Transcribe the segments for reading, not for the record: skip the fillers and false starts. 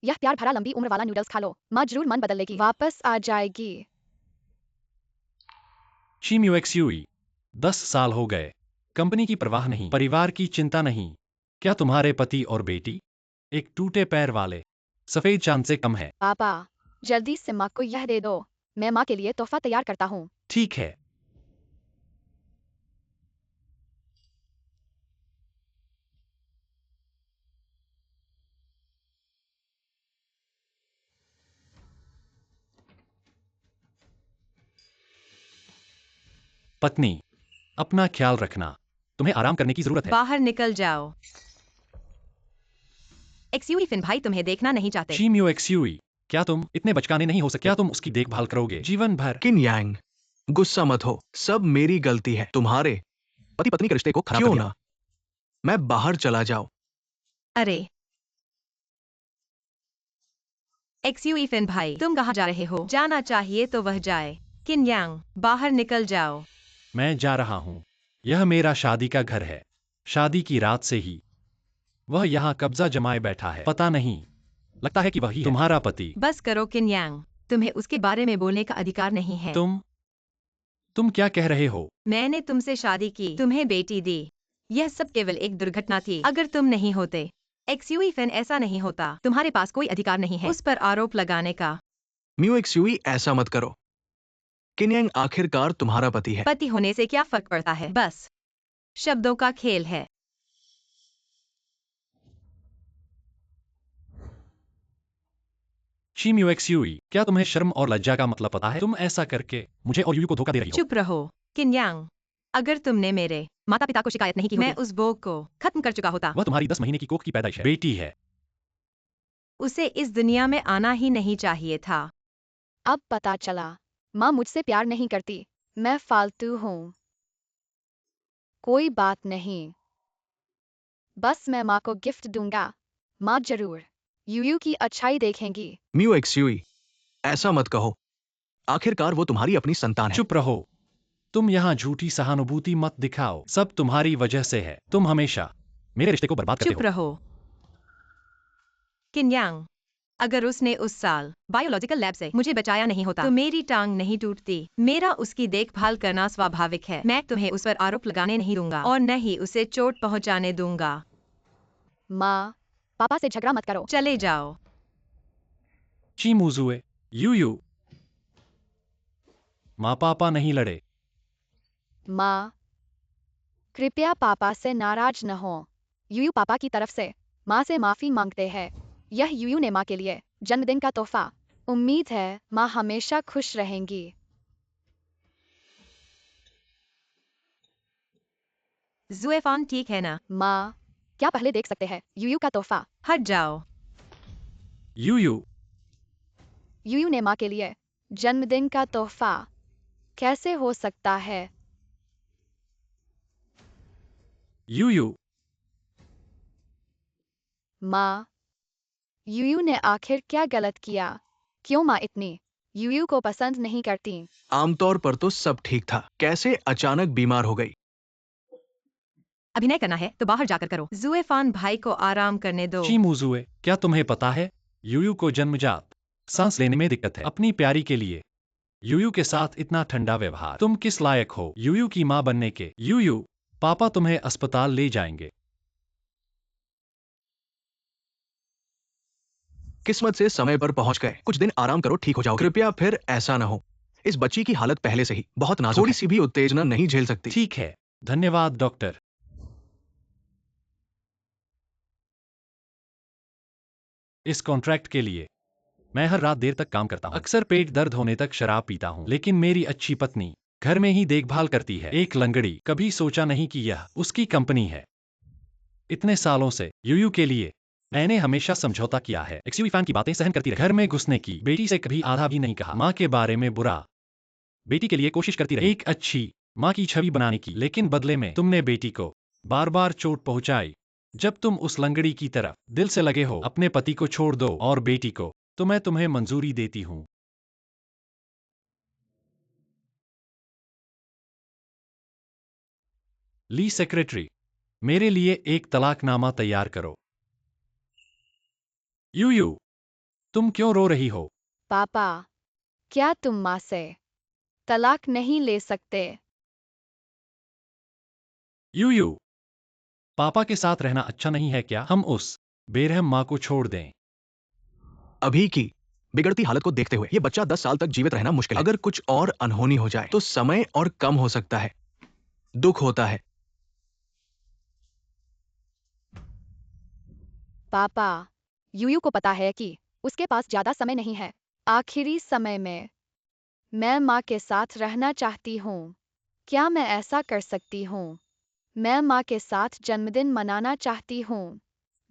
यह प्यार भरा लंबी उम्र वाला नूडल्स खा लो, माँ जरूर मन बदल लेगी, वापस आ जाएगी। शीम्यूएक्स्यूई 10 साल हो गए। कंपनी की परवाह नहीं, परिवार की चिंता नहीं। क्या तुम्हारे पति और बेटी एक टूटे पैर वाले सफेद चांद से कम है? पापा, जल्दी से माँ को यह दे दो, मैं माँ के लिए तोहफा तैयार करता हूँ। ठीक है। पत्नी, अपना ख्याल रखना। तुम्हें आराम करने की जरूरत है। बाहर निकल जाओ। एक्सयूवी फिन भाई तुम्हें देखना नहीं चाहते। शीम्यूएक्स्यूई, क्या तुम इतने बचकाने नहीं हो सकते? क्या तुम उसकी देखभाल करोगे जीवन भर? किन यांग, गुस्सा मत हो, सब मेरी गलती है। तुम्हारे पति पत्नी के रिश्ते को खराब क्यों कर दिया। ना मैं बाहर चला जाऊं। अरे एक्सयूवी फिन भाई, तुम कहाँ जा रहे हो? जाना चाहिए तो वह जाए। किन यांग, बाहर निकल जाओ। मैं जा रहा हूँ। यह मेरा शादी का घर है। शादी की रात से ही वह यहाँ कब्जा जमाए बैठा है। पता नहीं, लगता है कि वही है तुम्हारा पति। बस करो किन यांग, तुम्हें उसके बारे में बोलने का अधिकार नहीं है। तुम क्या कह रहे हो? मैंने तुमसे शादी की, तुम्हें बेटी दी। यह सब केवल एक दुर्घटना थी। अगर तुम नहीं होते, एक्सयूवी फैन ऐसा नहीं होता। तुम्हारे पास कोई अधिकार नहीं है उस पर आरोप लगाने का। म्यूएक्स्यूई, ऐसा मत करो। किन यांग आखिरकार तुम्हारा पति है। पति होने से क्या फर्क पड़ता है? बस शब्दों का खेल है। शीम्यूएक्स्यूई, क्या तुम्हें शर्म और लज्जा का मतलब पता है? तुम ऐसा करके मुझे और यूयू को धोखा दे रही हो। चुप रहो किन यांग, अगर तुमने मेरे माता पिता को शिकायत नहीं की होती, मैं उस बोझ को खत्म कर चुका होता। वह तुम्हारी 10 महीने की कोख की पैदाइश है, बेटी है। उसे इस दुनिया में आना ही नहीं चाहिए था। अब पता चला, माँ मुझसे प्यार नहीं करती, मैं फालतू हूँ। कोई बात नहीं, बस मैं माँ को गिफ्ट दूंगा, माँ जरूर यूयू की अच्छाई देखेंगी। म्यूएक्स्यूई, ऐसा मत कहो, आखिरकार वो तुम्हारी अपनी संतान है। चुप रहो। तुम यहाँ झूठी सहानुभूति मत दिखाओ। सब तुम्हारी वजह से है। तुम हमेशा मेरे रिश्ते को बर्बाद करते चुप हो। रहो किन यांग, अगर उसने उस साल बायोलॉजिकल लैब से मुझे बचाया नहीं होता तो मेरी टांग नहीं टूटती। मेरा उसकी देखभाल करना स्वाभाविक है। मैं तुम्हें उस पर आरोप लगाने नहीं दूंगा और न ही उसे चोट पहुंचाने दूंगा। माँ, पापा से झगड़ा मत करो। चले जाओ। चीमूजुए, यूयू, माँ पापा नहीं लड़े। माँ, कृपया पापा से नाराज न हो। यूयू पापा की तरफ से माँ से माफी मांगते हैं। यह यूयू ने माँ के लिए जन्मदिन का तोहफा। उम्मीद है माँ हमेशा खुश रहेंगी। जुएफान ठीक है ना? माँ, क्या पहले देख सकते हैं यूयू का तोहफा? हट जाओ। यूयू, यूयू ने माँ के लिए जन्मदिन का तोहफा कैसे हो सकता है? यूयू, माँ, यूयू ने आखिर क्या गलत किया? क्यों माँ इतनी यूयू को पसंद नहीं करती? आमतौर पर तो सब ठीक था, कैसे अचानक बीमार हो गई। अभिनय करना है तो बाहर जाकर करो। जुएफान भाई को आराम करने दो। चीमूजुए, क्या तुम्हें पता है यूयू को जन्मजात सांस लेने में दिक्कत है। अपनी प्यारी के लिए यूयू के साथ इतना ठंडा व्यवहार। तुम किस लायक हो यूयू की माँ बनने के? यूयू, पापा तुम्हें अस्पताल ले जाएंगे। किस्मत से समय पर पहुंच गए। कुछ दिन आराम करो, ठीक हो जाओ। कृपया फिर ऐसा ना हो। इस बच्ची की हालत पहले से ही बहुत नाजुक है। थोड़ी सी भी उत्तेजना नहीं झेल सकती। ठीक है, धन्यवाद डॉक्टर। इस कॉन्ट्रैक्ट के लिए मैं हर रात देर तक काम करता हूँ। अक्सर पेट दर्द होने तक शराब पीता हूँ, लेकिन मेरी अच्छी पत्नी घर में ही देखभाल करती है। एक लंगड़ी। कभी सोचा नहीं कि यह उसकी कंपनी है। इतने सालों से यूयू के लिए मैंने हमेशा समझौता किया है। एक्सयूवी फैन की बातें सहन करती रही। घर में घुसने की, बेटी से कभी आधा भी नहीं कहा। माँ के बारे में बुरा, बेटी के लिए कोशिश करती रही एक अच्छी माँ की छवि बनाने की, लेकिन बदले में तुमने बेटी को बार बार चोट पहुंचाई। जब तुम उस लंगड़ी की तरफ दिल से लगे हो, अपने पति को छोड़ दो और बेटी को, तो मैं तुम्हें मंजूरी देती हूँ। ली सेक्रेटरी, मेरे लिए एक तलाकनामा तैयार करो। यूयू, तुम क्यों रो रही हो? पापा, क्या तुम माँ से तलाक नहीं ले सकते? यूयू, पापा के साथ रहना अच्छा नहीं है क्या? हम उस बेरहम माँ को छोड़ दें। अभी की बिगड़ती हालत को देखते हुए ये बच्चा 10 साल तक जीवित रहना मुश्किल है। अगर कुछ और अनहोनी हो जाए तो समय और कम हो सकता है। दुख होता है। पापा, यूयू को पता है कि उसके पास ज्यादा समय नहीं है। आखिरी समय में मैं माँ के साथ रहना चाहती हूँ। क्या मैं ऐसा कर सकती हूँ? मैं माँ के साथ जन्मदिन मनाना चाहती हूँ।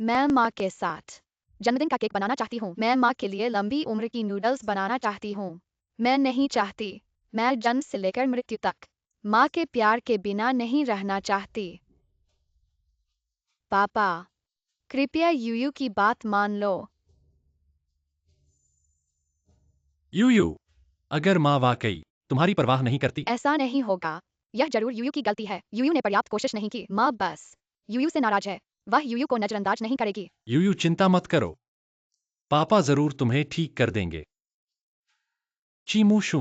मैं माँ के साथ जन्मदिन का केक बनाना चाहती हूँ। मैं माँ के लिए लंबी उम्र की नूडल्स बनाना चाहती हूँ। मैं नहीं चाहती मैं जन्म से लेकर मृत्यु तक माँ के प्यार के बिना नहीं रहना चाहती। पापा, कृपया यूयू की बात मान लो। यूयू, अगर माँ वाकई तुम्हारी परवाह नहीं करती, ऐसा नहीं होगा। यह जरूर यूयू की गलती है। यूयू ने पर्याप्त कोशिश नहीं की। माँ बस यूयू से नाराज है। वह यूयू को नजरअंदाज नहीं करेगी। यूयू चिंता मत करो, पापा जरूर तुम्हें ठीक कर देंगे। चीमूशू,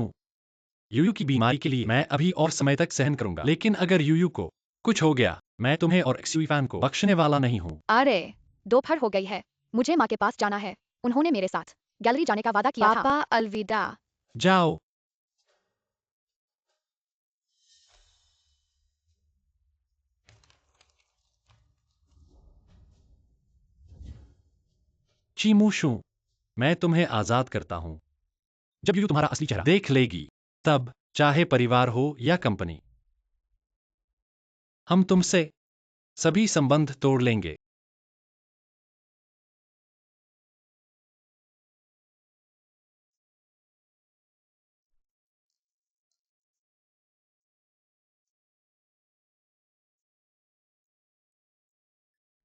यूयू की बीमारी के लिए मैं अभी और समय तक सहन करूंगा, लेकिन अगर यूयू को कुछ हो गया, मैं तुम्हें और एक्सयूई फैन को बख्शने वाला नहीं हूँ। अरे, दोपहर हो गई है। मुझे माँ के पास जाना है। उन्होंने मेरे साथ गैलरी जाने का वादा किया था। पापा, अलविदा। जाओ। चीमूशू, मैं तुम्हें आजाद करता हूँ। जब यूयू तुम्हारा असली चेहरा देख लेगी, तब चाहे परिवार हो या कंपनी, हम तुमसे सभी संबंध तोड़ लेंगे।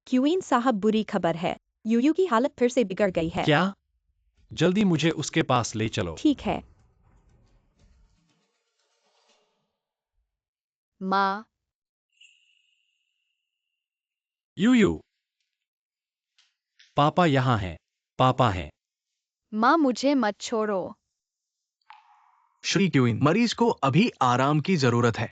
क्यूइन साहब, बुरी खबर है। यूयू की हालत फिर से बिगड़ गई है। क्या? जल्दी मुझे उसके पास ले चलो। ठीक है। माँ, यूयू, पापा यहाँ हैं। पापा हैं। माँ मुझे मत छोड़ो। श्री क्यूइन, मरीज को अभी आराम की जरूरत है।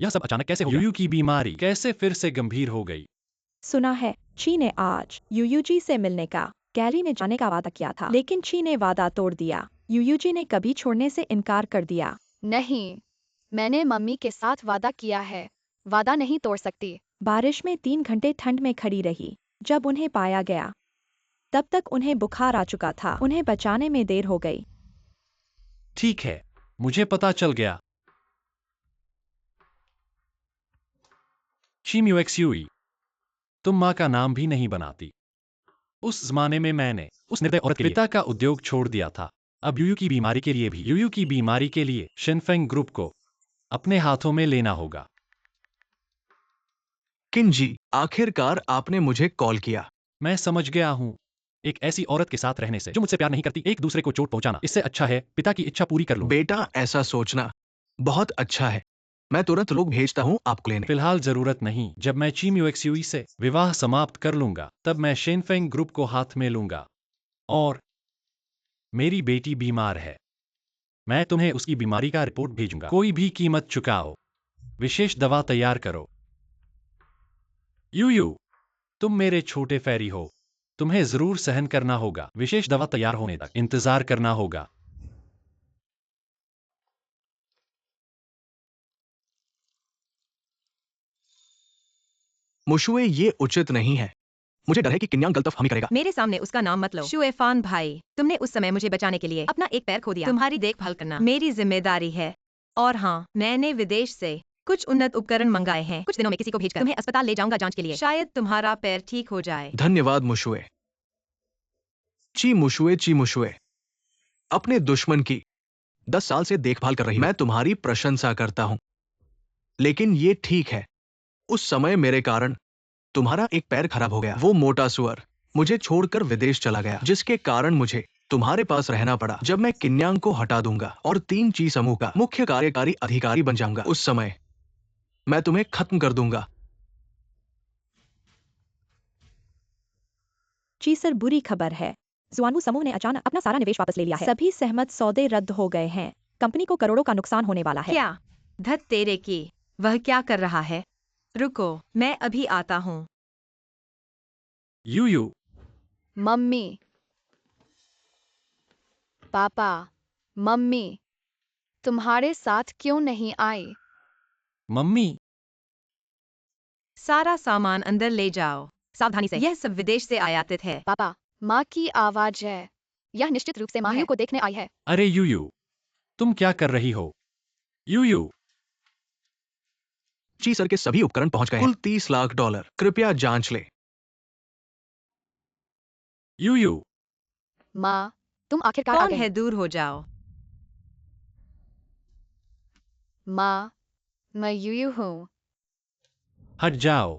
यह सब अचानक कैसे हो गया? यूयू की बीमारी कैसे फिर से गंभीर हो गई? सुना है ची ने आज यूयूजी से मिलने का गैलरी में जाने का वादा किया था, लेकिन ची ने वादा तोड़ दिया। यूयूजी ने कभी छोड़ने से इनकार कर दिया। नहीं, मैंने मम्मी के साथ वादा किया है। वादा नहीं तोड़ सकती। बारिश में 3 घंटे ठंड में खड़ी रही। जब उन्हें पाया गया तब तक उन्हें बुखार आ चुका था। उन्हें बचाने में देर हो गई। ठीक है, मुझे पता चल गया। शीम्यूएक्सयूई, तुम माँ का नाम भी नहीं बनाती। उस जमाने में मैंने उस निर्दय औरत के पिता का उद्योग छोड़ दिया था। अब यूयू की बीमारी के लिए भी, यूयू की बीमारी के लिए शिनफेंग ग्रुप को अपने हाथों में लेना होगा। किनजी, आखिरकार आपने मुझे कॉल किया। मैं समझ गया हूँ। एक ऐसी औरत के साथ रहने से जो मुझसे प्यार नहीं करती, एक दूसरे को चोट पहुंचाना, इससे अच्छा है पिता की इच्छा पूरी कर लूं। बेटा, ऐसा सोचना बहुत अच्छा है। मैं तुरंत लोग भेजता हूँ आपको लेने। फिलहाल जरूरत नहीं। जब मैं चीम्यूएक्सयूई से विवाह समाप्त कर लूंगा, तब मैं शिनफेंग ग्रुप को हाथ में लूंगा। और मेरी बेटी बीमार है। मैं तुम्हें उसकी बीमारी का रिपोर्ट भेजूंगा। कोई भी कीमत चुकाओ। विशेष दवा तैयार करो। यूयू, तुम मेरे छोटे फैरी हो। तुम्हें जरूर सहन करना होगा। विशेष दवा तैयार होने तक इंतजार करना होगा। मुशुए, ये उचित नहीं है। मुझे डर है कि किन्यांग गलत हम ही करेगा। मेरे सामने उसका नाम मत लो। शुएफान भाई, तुमने उस समय मुझे बचाने के लिए अपना एक पैर खो दिया। तुम्हारी देखभाल करना मेरी जिम्मेदारी है। और हाँ, मैंने विदेश से कुछ उन्नत उपकरण मंगाए हैं। कुछ दिनों में किसी को भेजकर तुम्हें अस्पताल ले जाऊंगा जांच के लिए। शायद तुम्हारा पैर ठीक हो जाए। धन्यवाद मुशुए। ची मुशुए, ची मुशुए, अपने दुश्मन की 10 साल से देखभाल कर रही हूं। मैं तुम्हारी प्रशंसा करता हूं, लेकिन ये ठीक है। उस समय मेरे कारण तुम्हारा एक पैर खराब हो गया। वो मोटा सुअर मुझे छोड़कर विदेश चला गया, जिसके कारण मुझे तुम्हारे पास रहना पड़ा। जब मैं किन्यांग को हटा दूंगा और 3 ची समूह का मुख्य कार्यकारी अधिकारी बन जाऊंगा, उस समय मैं तुम्हें खत्म कर दूंगा। जी सर, बुरी खबर है। जुआनवू समूह ने अचानक अपना सारा निवेश वापस ले लिया है। सभी सहमत सौदे रद्द हो गए हैं। कंपनी को करोड़ों का नुकसान होने वाला है। क्या? धत तेरे की, वह क्या कर रहा है? रुको, मैं अभी आता हूँ। यूयू, मम्मी, पापा, मम्मी, तुम्हारे साथ क्यों नहीं आई? मम्मी, सारा सामान अंदर ले जाओ, सावधानी से। यह सब विदेश से आयातित है। पापा, माँ की आवाज है। यह निश्चित रूप से मायू को देखने आई है। अरे यूयू, तुम क्या कर रही हो? यूयू, ची सर के सभी उपकरण पहुंच गए हैं। कुल $30 लाख। कृपया जांच ले। यूयू, माँ, तुम आखिरकार आ कौन गई। है? दूर हो जाओ। माँ, मैं यूयू हूँ। हट जाओ।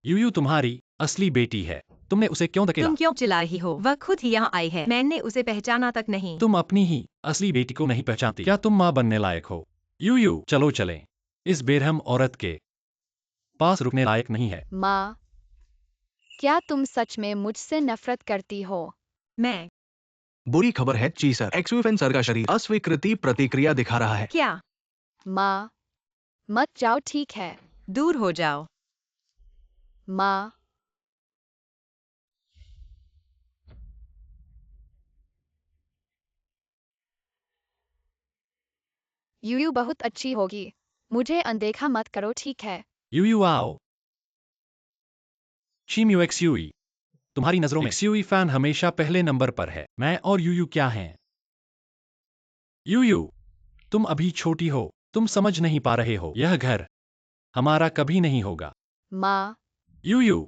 यूयू तुम्हारी असली बेटी है। तुमने उसे क्यों धकेला? तुम क्यों चिल्ला रही हो? वह खुद ही यहाँ आई है। मैंने उसे पहचाना तक नहीं। तुम अपनी ही असली बेटी को नहीं पहचानती। क्या तुम माँ बनने लायक हो? यूयू, चलो चलें। इस बेरहम औरत के पास रुकने लायक नहीं है। माँ, क्या तुम सच में मुझसे नफरत करती हो? मैं? बुरी खबर है ची सर, एक्सयूएफएन सर का शरीर अस्वीकृति प्रतिक्रिया दिखा रहा है। क्या? माँ, मत जाओ, ठीक है। दूर हो जाओ। माँ, यूयू बहुत अच्छी होगी। मुझे अनदेखा मत करो, ठीक है? यूयू आओ। चीम्यू एक्सयूई, तुम्हारी नजरों में एक्सयूई फैन हमेशा पहले नंबर पर है। मैं और यूयू क्या हैं? यूयू, तुम अभी छोटी हो। तुम समझ नहीं पा रहे हो। यह घर हमारा कभी नहीं होगा। माँ, यूयू,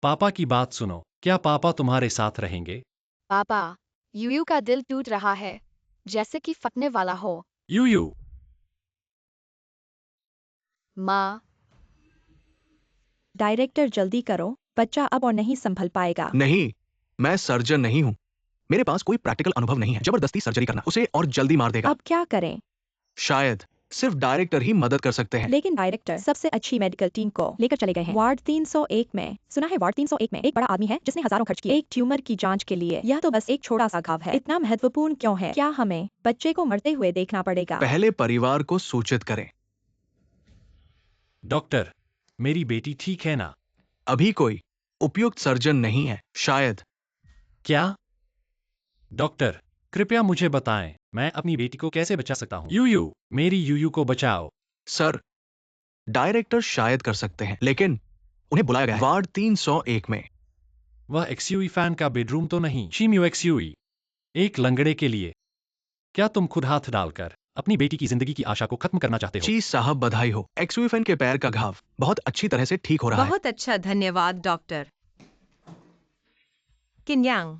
पापा की बात सुनो। क्या पापा तुम्हारे साथ रहेंगे? पापा, यूयू का दिल टूट रहा है, जैसे कि फटने वाला हो। यूयू, माँ, डायरेक्टर जल्दी करो, बच्चा अब और नहीं संभल पाएगा। नहीं, मैं सर्जन नहीं हूं। मेरे पास कोई प्रैक्टिकल अनुभव नहीं है। जबरदस्ती सर्जरी करना उसे और जल्दी मार देगा। अब क्या करें? शायद सिर्फ डायरेक्टर ही मदद कर सकते हैं। लेकिन डायरेक्टर सबसे अच्छी मेडिकल टीम को लेकर चले गए हैं वार्ड 301 में। सुना है वार्ड 301 में एक बड़ा आदमी है जिसने हजारों खर्च किए एक ट्यूमर की जांच के लिए। यह तो बस एक छोटा सा घाव है। इतना महत्वपूर्ण क्यों है? क्या हमें बच्चे को मरते हुए देखना पड़ेगा? पहले परिवार को सूचित करें। डॉक्टर, मेरी बेटी ठीक है ना? अभी कोई उपयुक्त सर्जन नहीं है। शायद। क्या? डॉक्टर, कृपया मुझे बताएं, मैं अपनी बेटी को कैसे बचा सकता हूँ? यूयू, मेरी यूयू को बचाओ। सर, डायरेक्टर शायद कर सकते हैं, लेकिन उन्हें बुलाया गया है वार्ड 301 में। वह एक्सयूई फैन का बेडरूम तो नहीं? चीम्यू एक्सयूई, एक लंगड़े के लिए क्या तुम खुद हाथ डालकर अपनी बेटी की जिंदगी की आशा को खत्म करना चाहते हो? चीज साहब, बधाई हो। एक्सयूएफएन के पैर का घाव बहुत अच्छी तरह से ठीक हो रहा है। बहुत अच्छा, धन्यवाद डॉक्टर। किन्यांग,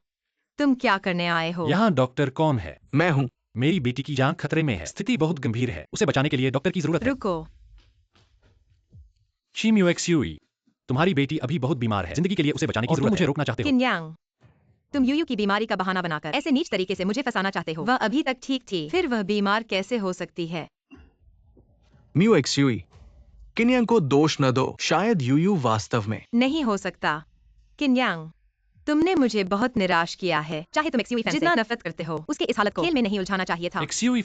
तुम क्या करने आए हो? यहाँ डॉक्टर कौन है? मैं हूं। मेरी बेटी की जान खतरे में है। स्थिति बहुत गंभीर है। उसे बचाने के लिए डॉक्टर की जरूरत है। रुको। चीम्यू एक्सयूई, तुम्हारी बेटी अभी बहुत बीमार है। जिंदगी के लिए उसे बचाने की जरूरत है। मुझे रोकना चाहते हो? किन्यांग, तुम यूयू की बीमारी का बहाना बनाकर ऐसे नीच तरीके से मुझे फंसाना चाहते हो। वह अभी तक ठीक थी, फिर वह बीमार कैसे हो सकती है? म्यू एक्सयूई, किन्यांग को दोष न दो। शायद यूयू वास्तव में। नहीं हो सकता। किन्यांग, तुमने मुझे बहुत निराश किया है। चाहे तुम एक्सयूई फैन से जितना नफरत करते हो, उसके इस हालत को खेल में नहीं उलझाना चाहिए था। एक्सयूई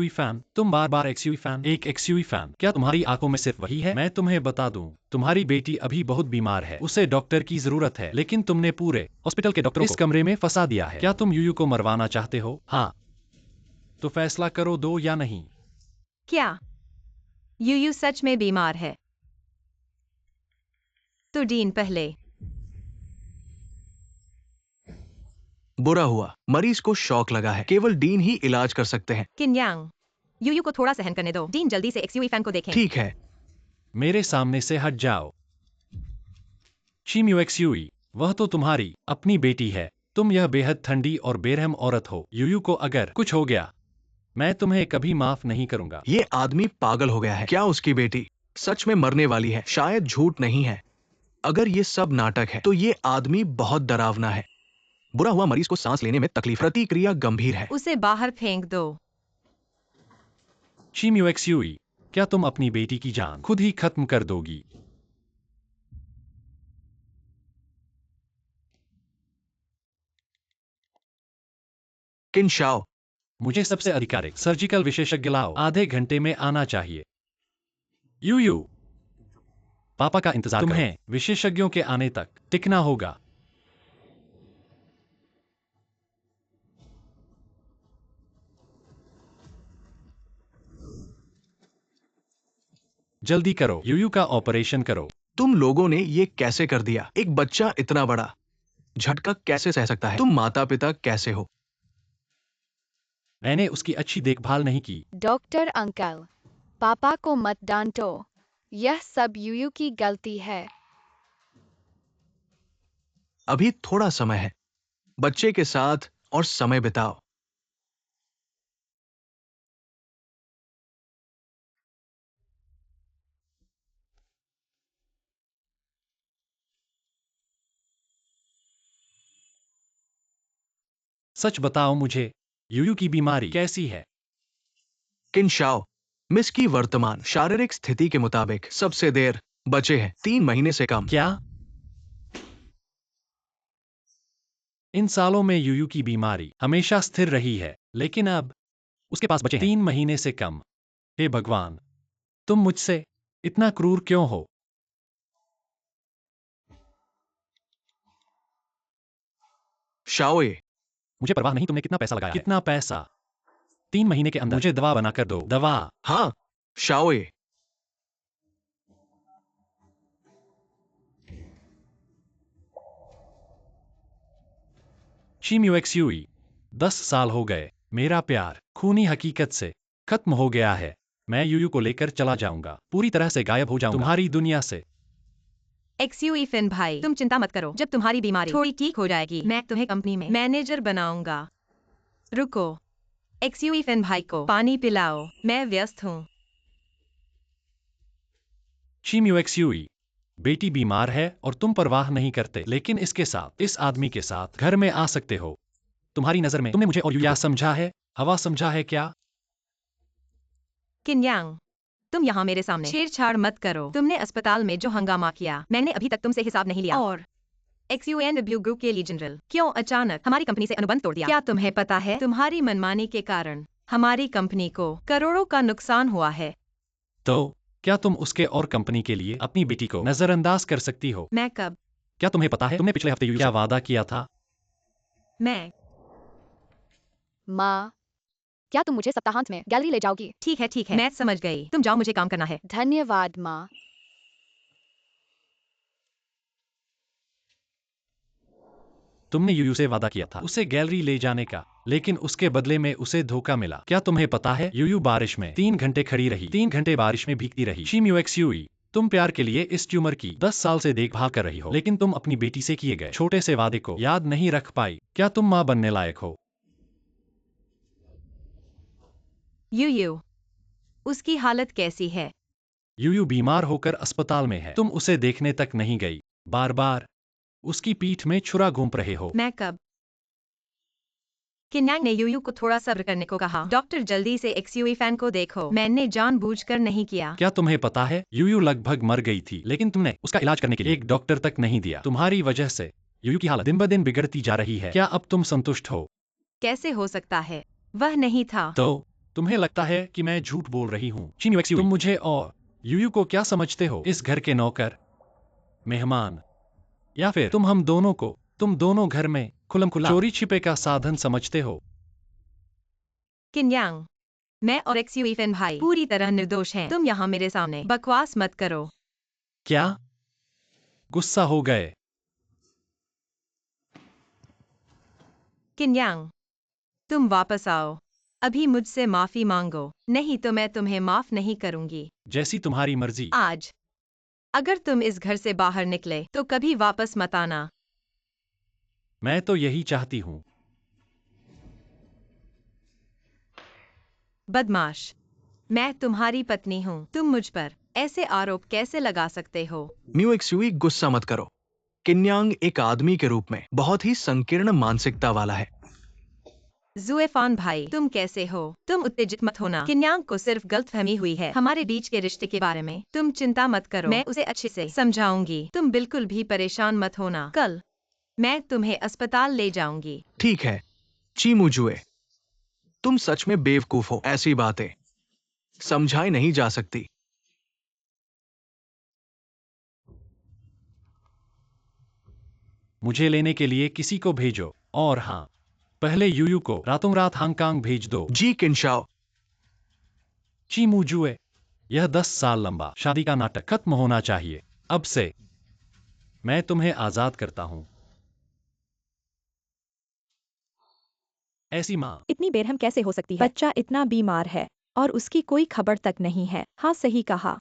फैन, तुम बार बार एक्सयूई फैन, एक एक्सयूई फैन। क्या तुम्हारी आंखों में सिर्फ वही है? मैं तुम्हें बता दूं, तुम्हारी बेटी अभी बहुत बीमार है। उसे डॉक्टर की जरूरत है। लेकिन तुमने पूरे हॉस्पिटल के डॉक्टरों को इस कमरे में फंसा दिया है। क्या तुम यूयू को मरवाना चाहते हो? हाँ, तो फैसला करो, दो या नहीं। क्या यूयू सच में बीमार है? तो डीन पहले। बुरा हुआ, मरीज को शॉक लगा है। केवल डीन ही इलाज कर सकते हैं। किन्यांग, यूयू को थोड़ा सहन करने दो। डीन जल्दी से एक्सयूई फैन को देखें। ठीक है। मेरे सामने से हट जाओ। चीम्यू एक्सयूई, वह तो तुम्हारी अपनी बेटी है। तुम यह बेहद ठंडी और बेरहम औरत हो। यूयू को अगर कुछ हो गया, मैं तुम्हें कभी माफ नहीं करूंगा। ये आदमी पागल हो गया है। क्या उसकी बेटी सच में मरने वाली है? शायद झूठ नहीं है। अगर ये सब नाटक है तो ये आदमी बहुत डरावना है। बुरा हुआ मरीज को सांस लेने में तकलीफ, प्रतिक्रिया गंभीर है। उसे बाहर फेंक दो। शीम्यूएक्सयूई, क्या तुम अपनी बेटी की जान खुद ही खत्म कर दोगी? किन शाओ, मुझे सबसे आधिकारिक सर्जिकल विशेषज्ञ लाओ, आधे घंटे में आना चाहिए। यूयू, पापा का इंतजार करो। तुम्हें विशेषज्ञों के आने तक टिकना होगा। जल्दी करो, यूयू का ऑपरेशन करो। तुम लोगों ने ये कैसे कर दिया? एक बच्चा इतना बड़ा झटका कैसे सह सकता है? तुम माता पिता कैसे हो? मैंने उसकी अच्छी देखभाल नहीं की। डॉक्टर अंकल, पापा को मत डांटो। यह सब यूयू की गलती है। अभी थोड़ा समय है, बच्चे के साथ और समय बिताओ। सच बताओ मुझे, यूयू की बीमारी कैसी है? किन शाओ, मिस की वर्तमान शारीरिक स्थिति के मुताबिक सबसे देर बचे हैं 3 महीने से कम। क्या? इन सालों में यूयू की बीमारी हमेशा स्थिर रही है, लेकिन अब उसके पास बचे हैं 3 महीने से कम। हे भगवान, तुम मुझसे इतना क्रूर क्यों हो? शाओए, मुझे परवाह नहीं तुमने कितना पैसा लगाया है। कितना पैसा? 3 महीने के अंदर मुझे दवा बनाकर दो। दवा? हाँ शाओए, शीम्यूएक्सयूई, 10 साल हो गए। मेरा प्यार खूनी हकीकत से खत्म हो गया है। मैं यूयू को लेकर चला जाऊंगा, पूरी तरह से गायब हो जाऊंगा तुम्हारी दुनिया से। एक्सयूई फिन भाई, तुम चिंता मत करो। जब तुम्हारी बीमारी थोड़ी ठीक हो जाएगी, मैं तुम्हें कंपनी में मैनेजर बनाऊंगा। रुको, एक्सयूई फिन भाई को पानी पिलाओ, मैं व्यस्त हूँ। शीम्यूएक्सयूई, बेटी बीमार है और तुम परवाह नहीं करते, लेकिन इसके साथ, इस आदमी के साथ घर में आ सकते हो। तुम्हारी नजर में तुमने मुझे और यूया समझा है? हवा समझा है क्या? किन्यांग, तुम यहाँ मेरे सामने छेड़छाड़ मत करो। तुमने अस्पताल में जो हंगामा किया, मैंने अभी तक तुमसे हिसाब नहीं लिया। और XUNW ग्रुप के लीड जनरल क्यों अचानक हमारी कंपनी से अनुबंध तोड़ दिया? क्या तुम्हें पता है, तुम्हारी मनमानी के कारण हमारी कंपनी को करोड़ों का नुकसान हुआ है। तो क्या तुम उसके और कंपनी के लिए अपनी बेटी को नजरअंदाज कर सकती हो? मैं कब? क्या तुम्हें पता है तुमने पिछले हफ्ते यूयू से क्या वादा किया था? मैं माँ, क्या तुम मुझे सप्ताहांत में गैलरी ले जाओगी? ठीक है, मैं समझ गई। तुम जाओ, मुझे काम करना है। धन्यवाद माँ। तुमने यूयू से वादा किया था उसे गैलरी ले जाने का, लेकिन उसके बदले में उसे धोखा मिला। क्या तुम्हें पता है यूयू बारिश में 3 घंटे खड़ी रही, 3 घंटे बारिश में भीगती रही। शीम्यूएक्सयूई, तुम प्यार के लिए इस ट्यूमर की 10 साल से देखभाल कर रही हो, लेकिन तुम अपनी बेटी से किए गए छोटे से वादे को याद नहीं रख पाई। क्या तुम माँ बनने लायक हो? यूयू, उसकी हालत कैसी है? यूयू बीमार होकर अस्पताल में है, तुम उसे देखने तक नहीं गई। बार बार उसकी पीठ में छुरा घूंप रहे हो। मैं कब? किन्यांग ने यूयू को थोड़ा सब्र करने को कहा। डॉक्टर, जल्दी से एक्सयूई फैन को देखो। मैंने जानबूझकर नहीं किया। क्या तुम्हें पता है यूयू लगभग मर गई थी, लेकिन तुमने उसका इलाज करने के लिए एक डॉक्टर तक नहीं दिया। तुम्हारी वजह से यूयू की हालत दिन ब दिन बिगड़ती जा रही है। क्या अब तुम संतुष्ट हो? कैसे हो सकता है? वह नहीं था। तो तुम्हें लगता है कि मैं झूठ बोल रही हूँ? शीम्यूएक्सयूई, तुम मुझे और यूयू को क्या समझते हो? इस घर के नौकर, मेहमान, या फिर तुम दोनों घर में खुलमखुला चोरी छिपे का साधन समझते हो? किन्यांग, मैं और एक्सयूई फैन भाई पूरी तरह निर्दोष हैं। तुम यहाँ मेरे सामने बकवास मत करो। क्या गुस्सा हो गए? किन्यांग, तुम वापस आओ। अभी मुझसे माफी मांगो, नहीं तो मैं तुम्हें माफ नहीं करूंगी। जैसी तुम्हारी मर्जी। आज अगर तुम इस घर से बाहर निकले तो कभी वापस मत आना। मैं तो यही चाहती हूँ। बदमाश, मैं तुम्हारी पत्नी हूँ। तुम मुझ पर ऐसे आरोप कैसे लगा सकते हो? म्यूएक्सयूई, गुस्सा मत करो। किन्यांग एक आदमी के रूप में बहुत ही संकीर्ण मानसिकता वाला है। जुएफान भाई, तुम कैसे हो? तुम उत्तेजित मत होना। किन्यांग को सिर्फ गलतफहमी हुई है हमारे बीच के रिश्ते के बारे में। तुम चिंता मत करो, मैं उसे अच्छे से समझाऊंगी। तुम बिल्कुल भी परेशान मत होना। कल मैं तुम्हें अस्पताल ले जाऊंगी। ठीक है चीमुजुए, तुम सच में बेवकूफ हो। ऐसी बातें समझाई नहीं जा सकती। मुझे लेने के लिए किसी को भेजो। और हाँ, पहले यूयू को रातों रात हांगकांग भेज दो। जी किनशाओ। चीमूजुए, यह 10 साल लंबा शादी का नाटक खत्म होना चाहिए। अब से मैं तुम्हें आजाद करता हूं। ऐसी माँ इतनी बेरहम कैसे हो सकती है? बच्चा इतना बीमार है और उसकी कोई खबर तक नहीं है। हाँ सही कहा।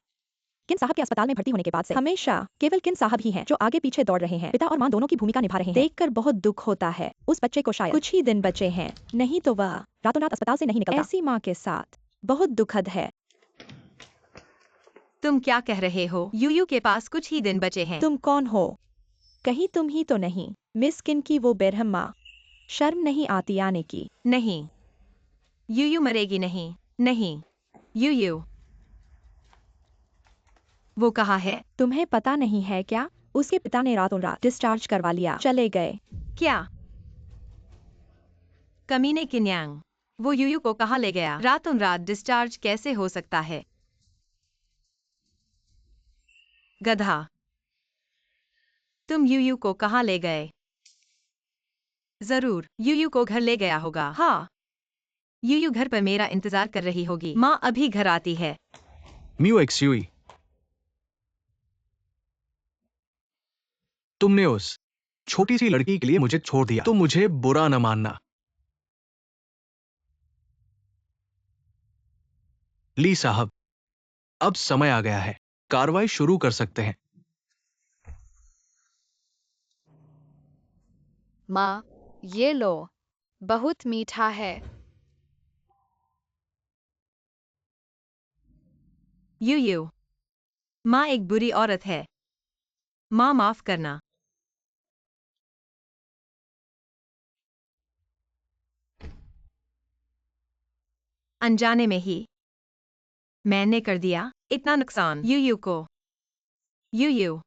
किन साहब के अस्पताल में भर्ती होने के बाद से हमेशा केवल किन साहब ही हैं जो आगे पीछे दौड़ रहे हैं। पिता और माँ दोनों की भूमिका निभा रहे हैं। देखकर बहुत दुख होता है। उस बच्चे को शायद कुछ ही दिन बचे हैं, नहीं तो वह रातों रात अस्पताल से नहीं निकलता। ऐसी माँ के साथ बहुत दुखद है। तुम क्या कह रहे हो? यूयू के पास कुछ ही दिन बचे हैं। तुम कौन हो? कहीं तुम ही तो नहीं मिस किन की वो बेरहम माँ? शर्म नहीं आती आने की? नहीं, यूयू मरेगी नहीं। नहीं, यूयू। वो कहाँ है? तुम्हें पता नहीं है क्या? उसके पिता ने रातों रात डिस्चार्ज करवा लिया, चले गए। क्या? कमीने किन्यांग, वो यूयू को कहाँ ले गया? रातों रात डिस्चार्ज कैसे हो सकता है? गधा, तुम यूयू को कहाँ ले गए? जरूर यूयू को घर ले गया होगा। हाँ, यूयू घर पर मेरा इंतजार कर रही होगी। माँ अभी घर आती है। म्यू एक्सयूई, तुमने उस छोटी सी लड़की के लिए मुझे छोड़ दिया, तो मुझे बुरा न मानना। ली साहब, अब समय आ गया है, कार्रवाई शुरू कर सकते हैं। माँ, ये लो, बहुत मीठा है। यूयू, माँ एक बुरी औरत है। माँ माफ करना। अनजाने में ही मैंने कर दिया इतना नुकसान यूयू को। यूयू,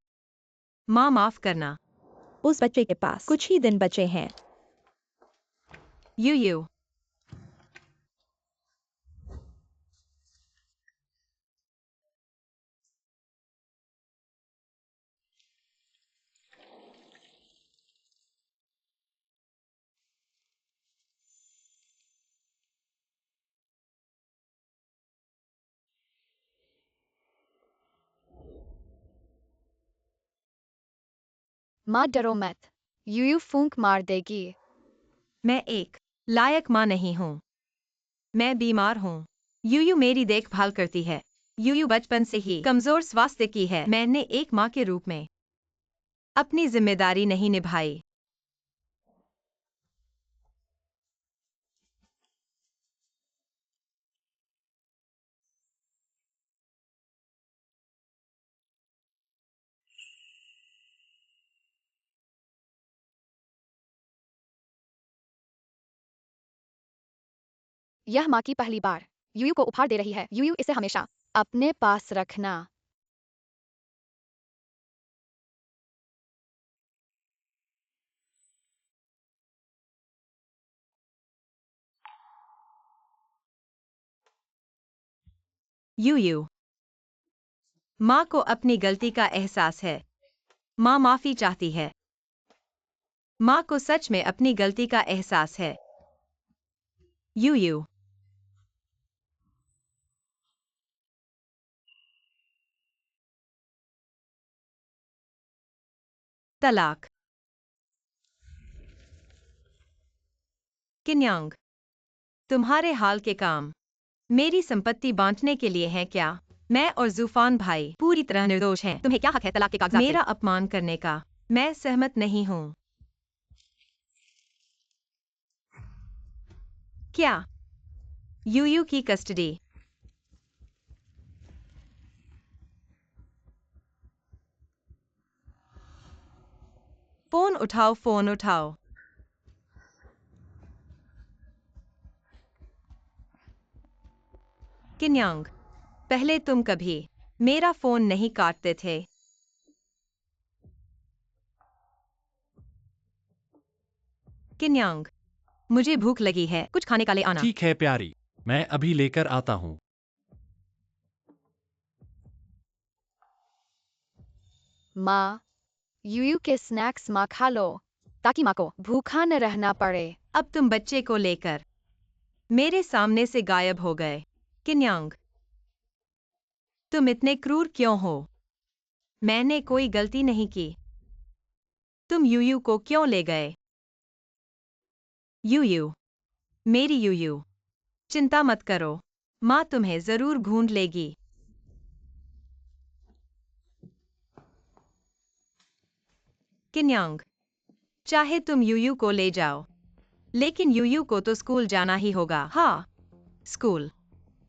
माँ माफ करना। उस बच्चे के पास कुछ ही दिन बचे हैं। यूयू, माँ डरो मत, यूयू फूंक मार देगी। मैं एक लायक माँ नहीं हूँ। मैं बीमार हूँ। यूयू मेरी देखभाल करती है। यूयू बचपन से ही कमजोर स्वास्थ्य की है। मैंने एक माँ के रूप में अपनी जिम्मेदारी नहीं निभाई। यह माँ की पहली बार यूयू को उपहार दे रही है। यूयू इसे हमेशा अपने पास रखना। यूयू, माँ को अपनी गलती का एहसास है। माँ माफी चाहती है। माँ को सच में अपनी गलती का एहसास है। यूयू, तलाक। किन्यांग, तुम्हारे हाल के काम मेरी संपत्ति बांटने के लिए हैं क्या? मैं और जूफान भाई पूरी तरह निर्दोष हैं। तुम्हें क्या हक है तलाक के कागजात पे? मेरा अपमान करने का? मैं सहमत नहीं हूँ। क्या? यूयू की कस्टडी। उठाओ, फोन उठाओ। किन्यांग, पहले तुम कभी मेरा फोन नहीं काटते थे। किन्यांग, मुझे भूख लगी है, कुछ खाने का ले आना। ठीक है प्यारी, मैं अभी लेकर आता हूँ। माँ, यूयू के स्नैक्स माँ खा लो, ताकि माँ को भूखा न रहना पड़े। अब तुम बच्चे को लेकर मेरे सामने से गायब हो गए। किन्यांग, तुम इतने क्रूर क्यों हो? मैंने कोई गलती नहीं की। तुम यूयू को क्यों ले गए? यूयू, मेरी यूयू, चिंता मत करो, माँ तुम्हें जरूर ढूंढ लेगी। किन्यांग, चाहे तुम यूयू को ले जाओ, लेकिन यूयू को तो स्कूल जाना ही होगा। हाँ, स्कूल।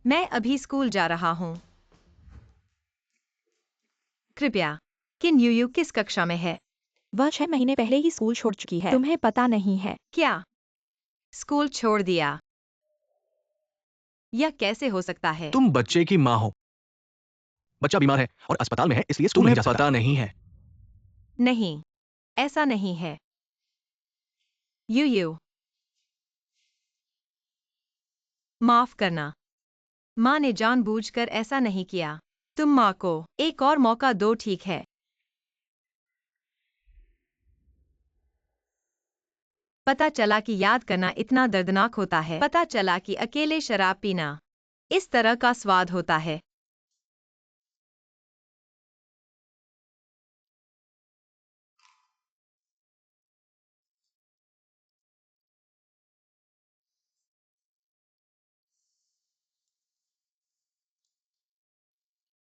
मैं अभी स्कूल जा रहा हूँ। कृपया, किन यूयू किस कक्षा में है? वह 6 महीने पहले ही स्कूल छोड़ चुकी है, तुम्हें पता नहीं है। क्या? स्कूल छोड़ दिया? यह कैसे हो सकता है? तुम बच्चे की माँ हो। बच्चा बीमार है और अस्पताल में है, इसलिए स्कूल नहीं जा सकता। पता नहीं है। नहीं, ऐसा नहीं है। यूयू, माफ करना, माँ ने जानबूझकर ऐसा नहीं किया। तुम माँ को एक और मौका दो, ठीक है? पता चला कि याद करना इतना दर्दनाक होता है। पता चला कि अकेले शराब पीना इस तरह का स्वाद होता है।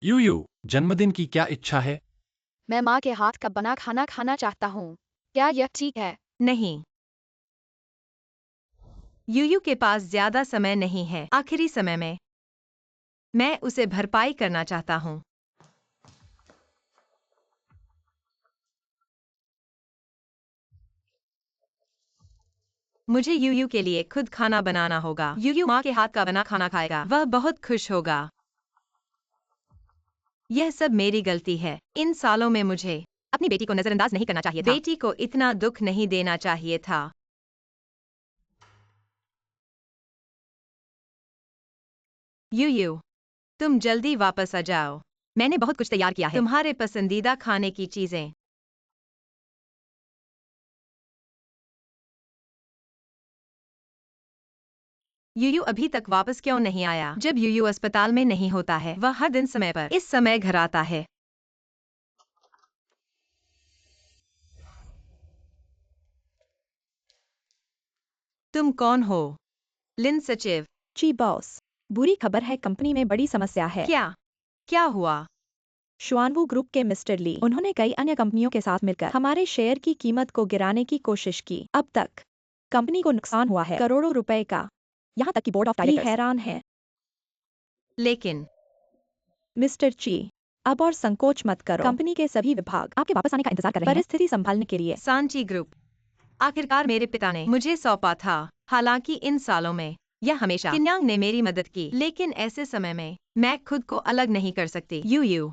यूयू, जन्मदिन की क्या इच्छा है? मैं माँ के हाथ का बना खाना खाना चाहता हूँ। क्या यह ठीक है? नहीं, यूयू के पास ज्यादा समय नहीं है। आखिरी समय में मैं उसे भरपाई करना चाहता हूँ। मुझे यूयू के लिए खुद खाना बनाना होगा। यूयू माँ के हाथ का बना खाना खाएगा, वह बहुत खुश होगा। यह सब मेरी गलती है। इन सालों में मुझे अपनी बेटी को नजरअंदाज नहीं करना चाहिए था। बेटी को इतना दुख नहीं देना चाहिए था। यूयू, तुम जल्दी वापस आ जाओ। मैंने बहुत कुछ तैयार किया है, तुम्हारे पसंदीदा खाने की चीजें। यूयू अभी तक वापस क्यों नहीं आया? जब यूयू अस्पताल में नहीं होता है, वह हर दिन समय पर इस समय घर आता है। तुम कौन हो? लिन सचिव। जी बॉस, बुरी खबर है, कंपनी में बड़ी समस्या है। क्या? क्या हुआ? श्वानवू ग्रुप के मिस्टर ली, उन्होंने कई अन्य कंपनियों के साथ मिलकर हमारे शेयर की कीमत को गिराने की कोशिश की। अब तक कंपनी को नुकसान हुआ है करोड़ों रुपए का। यहाँ तक कि बोर्ड ऑफ डायरेक्टर्स भी हैरान है। लेकिन मिस्टर ची, अब और संकोच मत करो। कंपनी के सभी विभाग आपके वापस आने का इंतजार कर रहे हैं परिस्थिति संभालने के लिए। सांची ग्रुप, आखिरकार मेरे पिता ने मुझे सौंपा था। हालांकि इन सालों में यह हमेशा किन्यांग ने मेरी मदद की, लेकिन ऐसे समय में मैं खुद को अलग नहीं कर सकती। यूयू,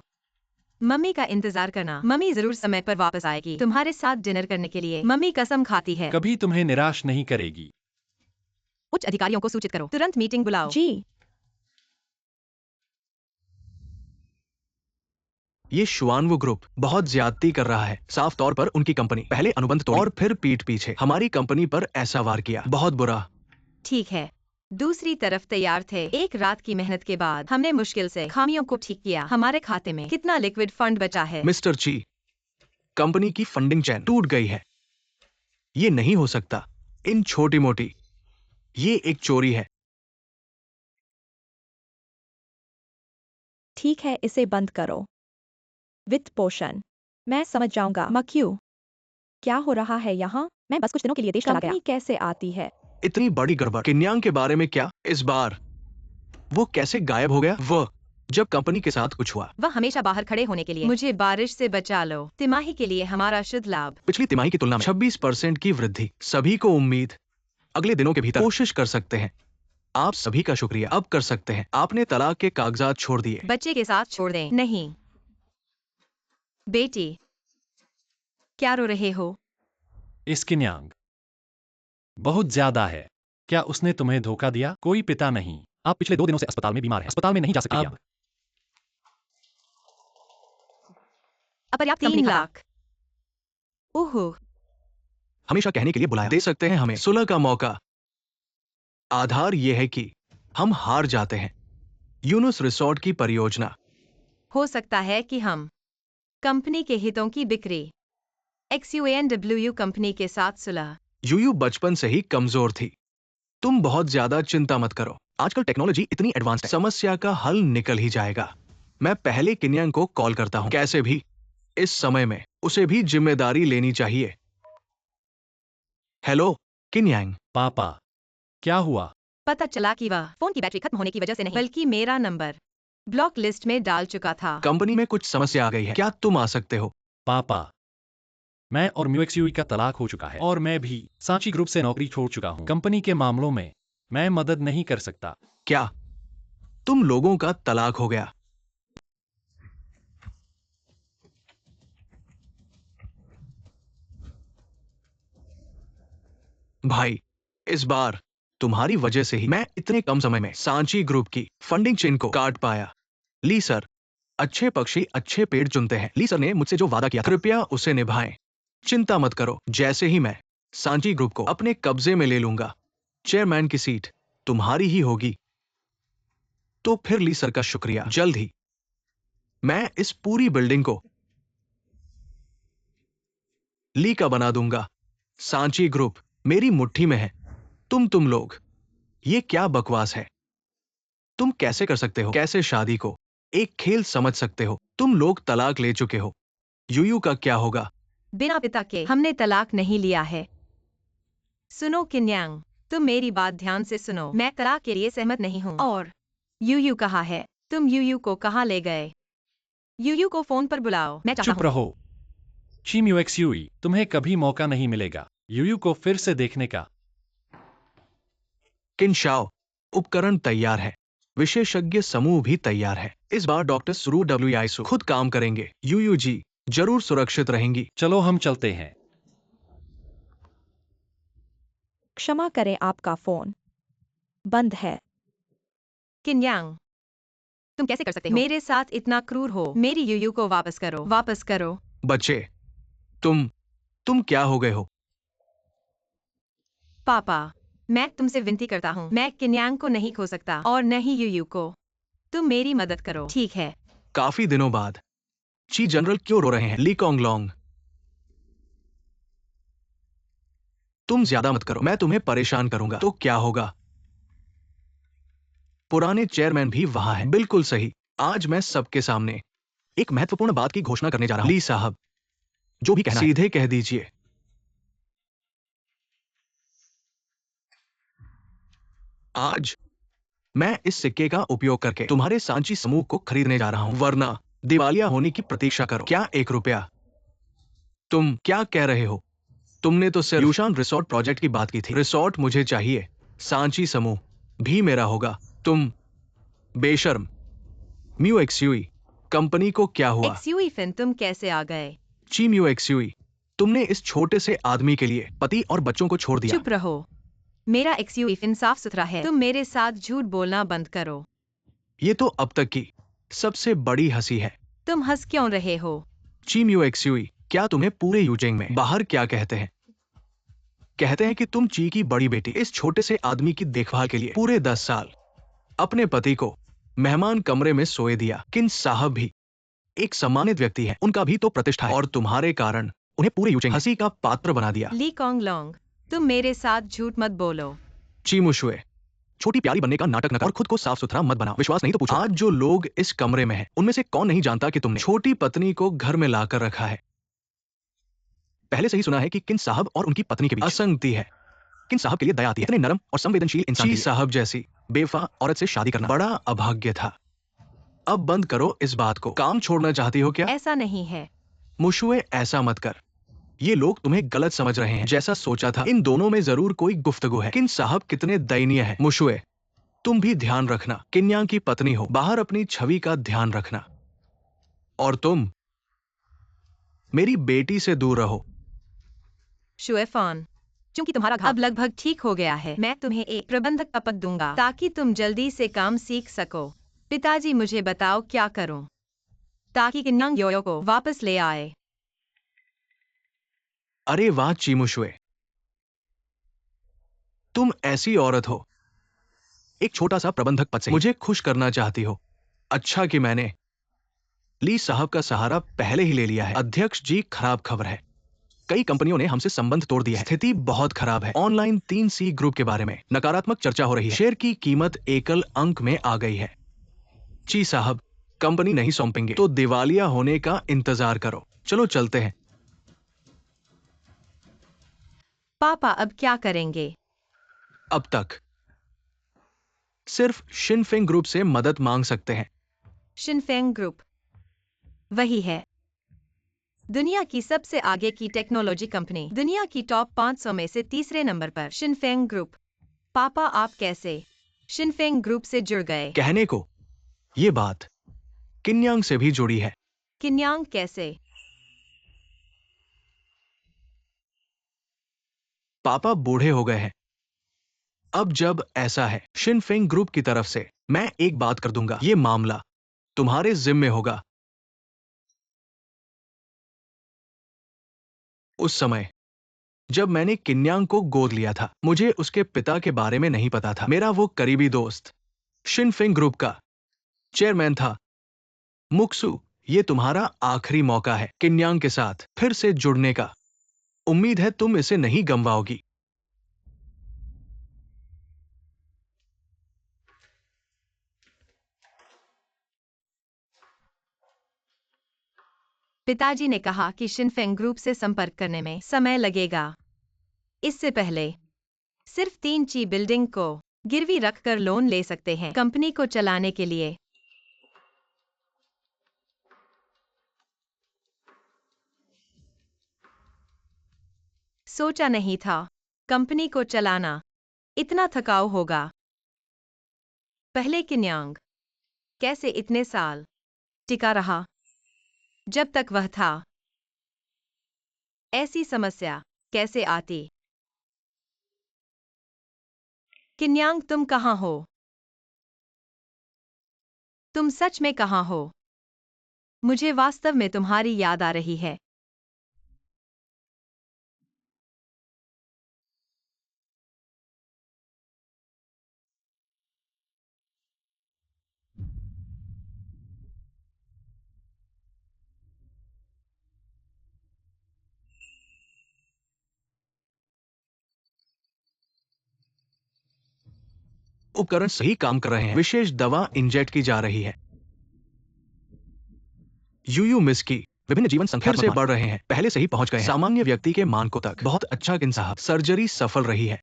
मम्मी का इंतजार करना। मम्मी जरूर समय पर वापस आएगी तुम्हारे साथ डिनर करने के लिए। मम्मी कसम खाती है। कभी तुम्हें निराश नहीं करेगी। उच्च अधिकारियों को सूचित करो, तुरंत मीटिंग बुलाओ। जी। ये श्वानवू ग्रुप बहुत ज्यादती कर रहा है। साफ तौर पर उनकी कंपनी पहले अनुबंध तोड़ी और फिर पीठ पीछे हमारी कंपनी पर ऐसा वार किया। बहुत बुरा। ठीक है, दूसरी तरफ तैयार थे। एक रात की मेहनत के बाद हमने मुश्किल से खामियों को ठीक किया। हमारे खाते में कितना लिक्विड फंड बचा है? मिस्टर ची, कंपनी की फंडिंग चैन टूट गई है। ये नहीं हो सकता। इन छोटी मोटी, ये एक चोरी है। ठीक है, इसे बंद करो। वित्त पोषण, मैं समझ जाऊंगा। मक्यू, क्या हो रहा है यहाँ? मैं बस कुछ दिनों के लिए देश चला गया। कंपनी कैसे आती है? इतनी बड़ी गड़बड़। किन्यांग के बारे में क्या? इस बार वो कैसे गायब हो गया? वह जब कंपनी के साथ कुछ हुआ। वह हमेशा बाहर खड़े होने के लिए मुझे बारिश से बचा लो। तिमाही के लिए हमारा शुद्ध लाभ। पिछली तिमाही की तुलना में 26% की वृद्धि। सभी को उम्मीद अगले दिनों के भीतर कोशिश कर सकते हैं। आप सभी का शुक्रिया अब कर सकते हैं। आपने तलाक के कागजात छोड़ दिए। बच्चे के साथ छोड़ दें। नहीं बेटी, क्या रो रहे हो? इसकी न्यांग बहुत ज्यादा है। क्या उसने तुम्हें धोखा दिया? कोई पिता नहीं। आप पिछले 2 दिनों से अस्पताल में बीमार हैं। अस्पताल में नहीं जा सकते अब क्या? अपर्याप्त 3 कंपनी लाख। ओहो, हमेशा कहने के लिए बुलाया। दे सकते हैं हमें सुलह का मौका। आधार यह है कि हम हार जाते हैं। यूनुस रिसोर्ट की परियोजना। हो सकता है कि हम कंपनी के हितों की बिक्री XUANWU कंपनी के साथ सुलह। यूयू बचपन से ही कमजोर थी। तुम बहुत ज्यादा चिंता मत करो। आजकल टेक्नोलॉजी इतनी एडवांस है, समस्या का हल निकल ही जाएगा। मैं पहले किन्यांग को कॉल करता हूं। कैसे भी इस समय में उसे भी जिम्मेदारी लेनी चाहिए। हेलो किन्यांग। पापा, क्या हुआ? पता चला कि वह फोन की बैटरी खत्म होने की वजह से नहीं बल्कि मेरा नंबर ब्लॉक लिस्ट में डाल चुका था। कंपनी में कुछ समस्या आ गई है। क्या तुम आ सकते हो? पापा, मैं और म्यूएक्सयूई का तलाक हो चुका है और मैं भी सांची ग्रुप से नौकरी छोड़ चुका हूं। कंपनी के मामलों में मैं मदद नहीं कर सकता। क्या तुम लोगों का तलाक हो गया? भाई, इस बार तुम्हारी वजह से ही मैं इतने कम समय में सांची ग्रुप की फंडिंग चेन को काट पाया। ली सर, अच्छे पक्षी अच्छे पेड़ चुनते हैं। ली सर ने मुझसे जो वादा किया, कृपया उसे निभाएं। चिंता मत करो, जैसे ही मैं सांची ग्रुप को अपने कब्जे में ले लूंगा, चेयरमैन की सीट तुम्हारी ही होगी। तो फिर ली सर का शुक्रिया। जल्द ही मैं इस पूरी बिल्डिंग को ली का बना दूंगा। सांची ग्रुप मेरी मुट्ठी में है। तुम लोग, ये क्या बकवास है? तुम कैसे कर सकते हो? कैसे शादी को एक खेल समझ सकते हो? तुम लोग तलाक ले चुके हो। यूयू का क्या होगा? बिना पिता के हमने तलाक नहीं लिया है। सुनो किन्यांग, तुम मेरी बात ध्यान से सुनो। मैं तलाक के लिए सहमत नहीं हूँ। और यूयू कहाँ है? तुम यूयू को कहाँ ले गए? यूयू को फोन पर बुलाओ। मैं चाहता चुप हूँ। रहो। ची म्यूएक्सयूई, तुम्हें कभी मौका नहीं मिलेगा यूयू को फिर से देखने का। किनशाओ, उपकरण तैयार है। विशेषज्ञ समूह भी तैयार है। इस बार डॉक्टर सुरू WISU खुद काम करेंगे। यूयू जी जरूर सुरक्षित रहेंगी। चलो हम चलते हैं। क्षमा करें, आपका फोन बंद है। किन्यांग, तुम कैसे कर सकते हो? मेरे साथ इतना क्रूर हो। मेरी यूयू को वापस करो। वापस करो। बच्चे, तुम क्या हो गए हो? पापा, मैं तुमसे विनती करता हूँ। मैं किन्यांग को नहीं खो सकता और न ही यूयू को। तुम मेरी मदद करो। ठीक है। काफी दिनों बाद ची जनरल क्यों रो रहे हैं? ली कोंगलोंग, तुम ज्यादा मत करो। मैं तुम्हें परेशान करूंगा तो क्या होगा? पुराने चेयरमैन भी वहां हैं। बिल्कुल सही। आज मैं सबके सामने एक महत्वपूर्ण बात की घोषणा करने जा रहा हूं। ली साहब, जो भी कहना है, सीधे कह दीजिए। आज मैं इस सिक्के का उपयोग करके तुम्हारे सांची समूह को खरीदने जा रहा हूं, वरना दिवालिया होने की प्रतीक्षा करो। क्या 1 रुपया? तुम क्या कह रहे हो? तुमने तो सिर्फ यूशान रिसोर्ट प्रोजेक्ट की बात की थी। रिसोर्ट मुझे चाहिए, सांची समूह भी मेरा होगा। तुम बेशर्म। म्यू एक्सयूई कंपनी को क्या हुआ? XUI फिन, तुम कैसे आ गए? ची म्यू एक्सयूई, तुमने इस छोटे से आदमी के लिए पति और बच्चों को छोड़ दिया। चुप रहो। मेरा XUI फिन साफ सुथरा है। तुम मेरे साथ झूठ बोलना बंद करो। ये तो अब तक की सबसे बड़ी हंसी है। तुम हंस क्यों रहे हो? ची म्यू एक्सयूई, क्या तुम्हें पूरे यूजेंग में बाहर क्या कहते हैं? कहते हैं कि तुम ची की बड़ी बेटी इस छोटे से आदमी की देखभाल के लिए पूरे 10 साल अपने पति को मेहमान कमरे में सोए दिया। किन साहब भी एक सम्मानित व्यक्ति हैं, उनका भी तो प्रतिष्ठा है, और तुम्हारे कारण उन्हें पूरे यूजेंग हंसी का पात्र बना दिया। ली कोंगलोंग, तुम मेरे साथ झूठ मत बोलो। ची मुशुए, छोटी प्यारी बनने का नाटक न कर और खुद को साफ सुथरा मत बनाओ। विश्वास नहीं तो पूछो। आज जो लोग इस कमरे में हैं, उनमें से कौन नहीं जानता कि तुमने छोटी पत्नी को घर में लाकर रखा है? पहले से ही सुना है कि किन साहब और उनकी पत्नी के बीच असंगति है। किन साहब के लिए दया आती है। इतने नरम और संवेदनशील इंसान ची साहब जैसी बेवफा औरत से शादी करना बड़ा अभाग्य था। अब बंद करो इस बात को। काम छोड़ना चाहती हो क्या? ऐसा नहीं है। मुशुए, ऐसा मत कर। ये लोग तुम्हें गलत समझ रहे हैं। जैसा सोचा था, इन दोनों में जरूर कोई गुफ्तगू है। किन साहब कितने दयनीय है। मुशुए, तुम भी ध्यान रखना। किन्यांग की पत्नी हो, बाहर अपनी छवि का ध्यान रखना। और तुम मेरी बेटी से दूर रहो। शुएफान, क्योंकि तुम्हारा घाव अब लगभग ठीक हो गया है, मैं तुम्हें एक प्रबंधक का पद दूंगा ताकि तुम जल्दी से काम सीख सको। पिताजी, मुझे बताओ क्या करूं ताकि किन्यांग योयो को वापस ले आए। अरे वाह चीमुशुए, तुम ऐसी औरत हो। एक छोटा सा प्रबंधक पद से मुझे खुश करना चाहती हो। अच्छा कि मैंने ली साहब का सहारा पहले ही ले लिया है। अध्यक्ष जी, खराब खबर है। कई कंपनियों ने हमसे संबंध तोड़ दिया है। स्थिति बहुत खराब है। ऑनलाइन 3C ग्रुप के बारे में नकारात्मक चर्चा हो रही है। शेयर की कीमत एकल अंक में आ गई है। जी साहब, कंपनी नहीं सौंपेंगे तो दिवालिया होने का इंतजार करो। चलो चलते हैं। पापा अब क्या करेंगे? अब तक सिर्फ शिनफिंग ग्रुप से मदद मांग सकते हैं। शिनफेंग ग्रुप वही है, दुनिया की सबसे आगे की टेक्नोलॉजी कंपनी, दुनिया की टॉप 500 में से तीसरे नंबर पर शिनफेंग ग्रुप। पापा, आप कैसे शिनफेंग ग्रुप से जुड़ गए? कहने को ये बात किन्यांग से भी जुड़ी है। किन्यांग कैसे? पापा बूढ़े हो गए हैं। अब जब ऐसा है, शिनफिंग ग्रुप की तरफ से मैं एक बात कर दूंगा, ये मामला तुम्हारे जिम्मे होगा। उस समय जब मैंने किन्यांग को गोद लिया था, मुझे उसके पिता के बारे में नहीं पता था। मेरा वो करीबी दोस्त शिनफिंग ग्रुप का चेयरमैन था। मुक्सु, ये तुम्हारा आखिरी मौका है किन्यांग के साथ फिर से जुड़ने का। उम्मीद है तुम इसे नहीं गंवाओगी। पिताजी ने कहा कि शिनफेंग ग्रुप से संपर्क करने में समय लगेगा। इससे पहले सिर्फ 3C बिल्डिंग को गिरवी रखकर लोन ले सकते हैं कंपनी को चलाने के लिए। सोचा नहीं था कंपनी को चलाना इतना थकाऊ होगा। पहले किन्यांग कैसे इतने साल टिका रहा जब तक वह था? ऐसी समस्या कैसे आती? किन्यांग, तुम कहाँ हो? तुम सच में कहाँ हो? मुझे वास्तव में तुम्हारी याद आ रही है। उपकरण सही काम कर रहे हैं। विशेष दवा इंजेक्ट की जा रही है। यूयू मिस की विभिन्न जीवन संख्या से बढ़ रहे हैं। पहले से ही पहुंच गए हैं सामान्य व्यक्ति के मानकों तक। बहुत अच्छा किन साहब, सर्जरी सफल रही है।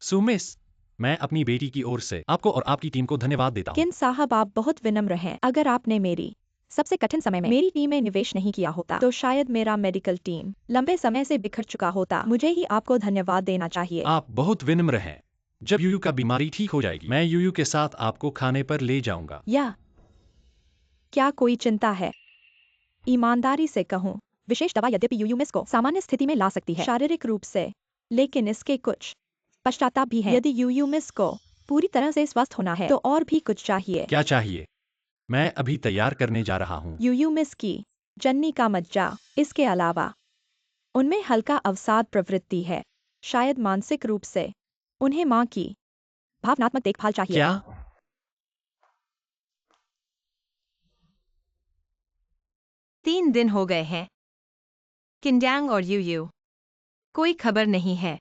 सुमिस, मैं अपनी बेटी की ओर से आपको और आपकी टीम को धन्यवाद देता हूँ। किन साहब, आप बहुत विनम्र हैं। अगर आपने मेरी सबसे कठिन समय में मेरी टीम में निवेश नहीं किया होता तो शायद मेरा मेडिकल टीम लंबे समय से बिखर चुका होता। मुझे ही आपको धन्यवाद देना चाहिए। आप बहुत विनम्र हैं। जब यूयू का बीमारी ठीक हो जाएगी, मैं यूयू के साथ आपको खाने पर ले जाऊंगा। या क्या कोई चिंता है? ईमानदारी से कहूँ, विशेष दवा यद्यपि यूयूमिस को सामान्य स्थिति में ला सकती है शारीरिक रूप से, लेकिन इसके कुछ पश्चाताप भी है। यदि यूयूमिस को पूरी तरह से स्वस्थ होना है तो और भी कुछ चाहिए। क्या चाहिए? मैं अभी तैयार करने जा रहा हूँ। यूयूमिस की जन्नी का मज्जा। इसके अलावा उनमें हल्का अवसाद प्रवृत्ति है। शायद मानसिक रूप से उन्हें माँ की भावनात्मक देखभाल चाहिए। क्या? 3 दिन हो गए हैं। किन्यांग और यूयू कोई खबर नहीं है।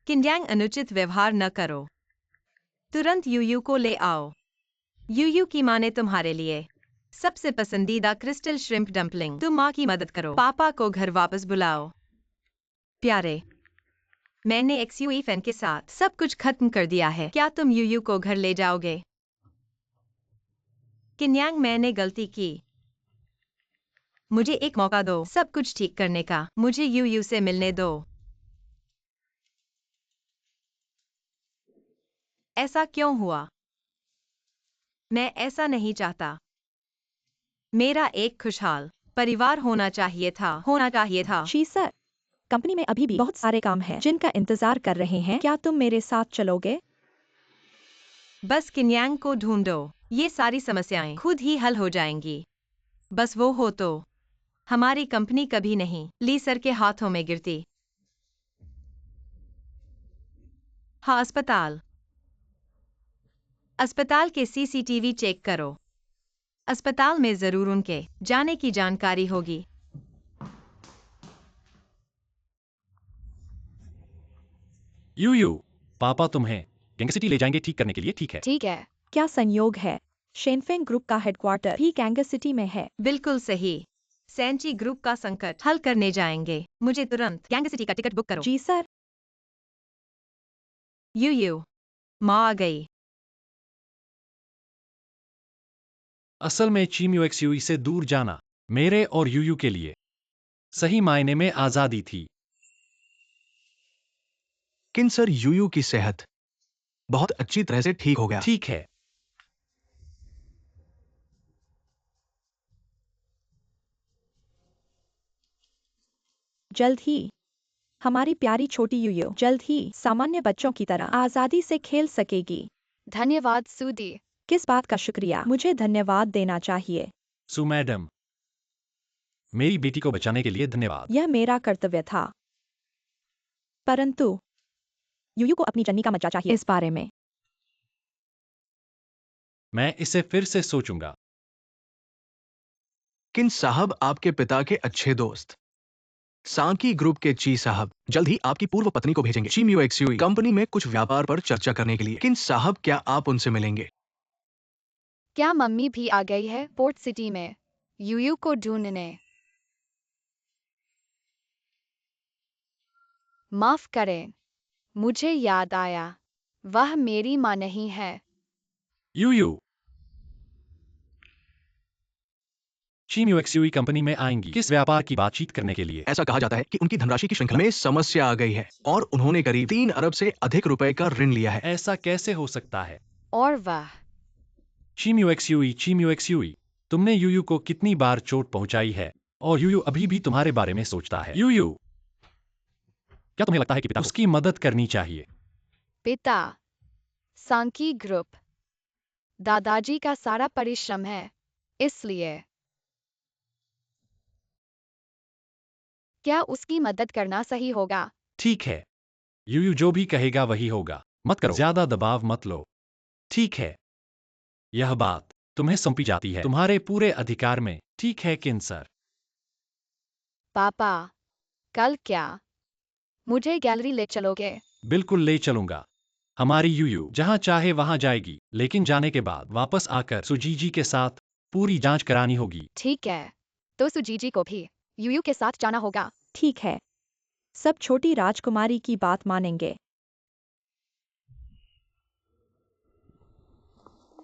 किन्यांग, अनुचित व्यवहार न करो। तुरंत यूयू को ले आओ। यूयू की माँ ने तुम्हारे लिए सबसे पसंदीदा क्रिस्टल श्रिम्प डम्पलिंग। तुम माँ की मदद करो। पापा को घर वापस बुलाओ। प्यारे, मैंने एक्सयूई फैन के साथ सब कुछ खत्म कर दिया है। क्या तुम यूयू को घर ले जाओगे? किन्यांग, मैंने गलती की। मुझे एक मौका दो सब कुछ ठीक करने का। मुझे यूयू से मिलने दो। ऐसा क्यों हुआ? मैं ऐसा नहीं चाहता। मेरा एक खुशहाल परिवार होना चाहिए था। जी सर, कंपनी में अभी भी बहुत सारे काम हैं जिनका इंतजार कर रहे हैं। क्या तुम मेरे साथ चलोगे? बस किन्यांग को ढूंढो। ये सारी समस्याएं खुद ही हल हो जाएंगी। बस वो हो तो हमारी कंपनी कभी नहीं ली सर के हाथों में गिरती। हाँ, अस्पताल के सीसीटीवी चेक करो। अस्पताल में जरूर उनके जाने की जानकारी होगी। यूयू, पापा तुम्हें गैंग सिटी ले जाएंगे ठीक करने के लिए, ठीक है? ठीक है। क्या संयोग है, शेनफेंग ग्रुप का हेडक्वार्टर भी गैंगस सिटी में है। बिल्कुल सही। सैंची ग्रुप का संकट हल करने जाएंगे। मुझे तुरंत गैंग सिटी का टिकट बुक करो। जी सर। यूयू, माँ आ गई। असल में चीम्यूएक्सयूई से दूर जाना मेरे और यूयू के लिए सही मायने में आजादी थी। किन सर, यूयू की सेहत बहुत अच्छी तरह से ठीक हो गया। ठीक है। जल्द ही हमारी प्यारी छोटी यूयू जल्द ही सामान्य बच्चों की तरह आजादी से खेल सकेगी। धन्यवाद सूदी। किस बात का शुक्रिया? मुझे धन्यवाद देना चाहिए। सु मैडम, मेरी बेटी को बचाने के लिए धन्यवाद। यह मेरा कर्तव्य था। परंतु यूयू को अपनी जन्नी का मजा चाहिए। इस बारे में मैं इसे फिर से सोचूंगा। किन साहब, आपके पिता के अच्छे दोस्त सांकी ग्रुप के ची साहब जल्द ही आपकी पूर्व पत्नी को भेजेंगे चीम्यूएक्सयूई कंपनी में कुछ व्यापार पर चर्चा करने के लिए। किन साहब, क्या आप उनसे मिलेंगे? क्या मम्मी भी आ गई है पोर्ट सिटी में यूयू को ढूंढने? माफ करें, मुझे याद आया, वह मेरी माँ नहीं है। यूयू, चीम्यूएक्सयूई कंपनी में आएंगी किस व्यापार की बातचीत करने के लिए? ऐसा कहा जाता है कि उनकी धनराशि की श्रृंखला में समस्या आ गई है और उन्होंने करीब 3 अरब से अधिक रुपए का ऋण लिया है। ऐसा कैसे हो सकता है? और वह चीम्यूएक्सयूई, तुमने यूयू को कितनी बार चोट पहुंचाई है और यूयू अभी भी तुम्हारे बारे में सोचता है। यूयू, क्या तुम्हें लगता है कि पिता को उसकी मदद करनी चाहिए? पिता, सांकी ग्रुप, दादाजी का सारा परिश्रम है, इसलिए क्या उसकी मदद करना सही होगा? ठीक है, यूयू जो भी कहेगा वही होगा। मत करो, ज्यादा दबाव मत लो। ठीक है, यह बात तुम्हें सौंपी जाती है तुम्हारे पूरे अधिकार में। ठीक है किन सर? पापा, कल क्या मुझे गैलरी ले चलोगे? बिल्कुल ले चलूंगा। हमारी यूयू जहां चाहे वहां जाएगी, लेकिन जाने के बाद वापस आकर सुजीजी के साथ पूरी जांच करानी होगी। ठीक है, तो सुजीजी को भी यूयू के साथ जाना होगा। ठीक है, सब छोटी राजकुमारी की बात मानेंगे।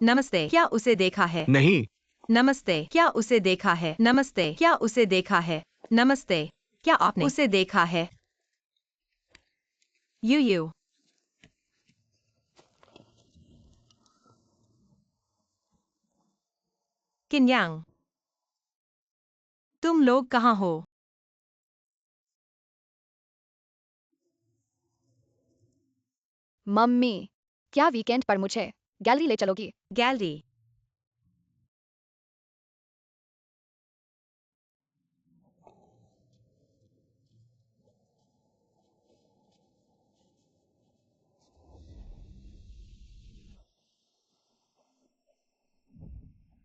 नमस्ते, क्या उसे देखा है? नहीं, नमस्ते, क्या उसे देखा है? नमस्ते, क्या उसे देखा है? नमस्ते, क्या आपने उसे देखा है? यूयू, किन्यांग, तुम लोग कहाँ हो? मम्मी, क्या वीकेंड पर मुझे गैलरी ले चलोगी? गैलरी,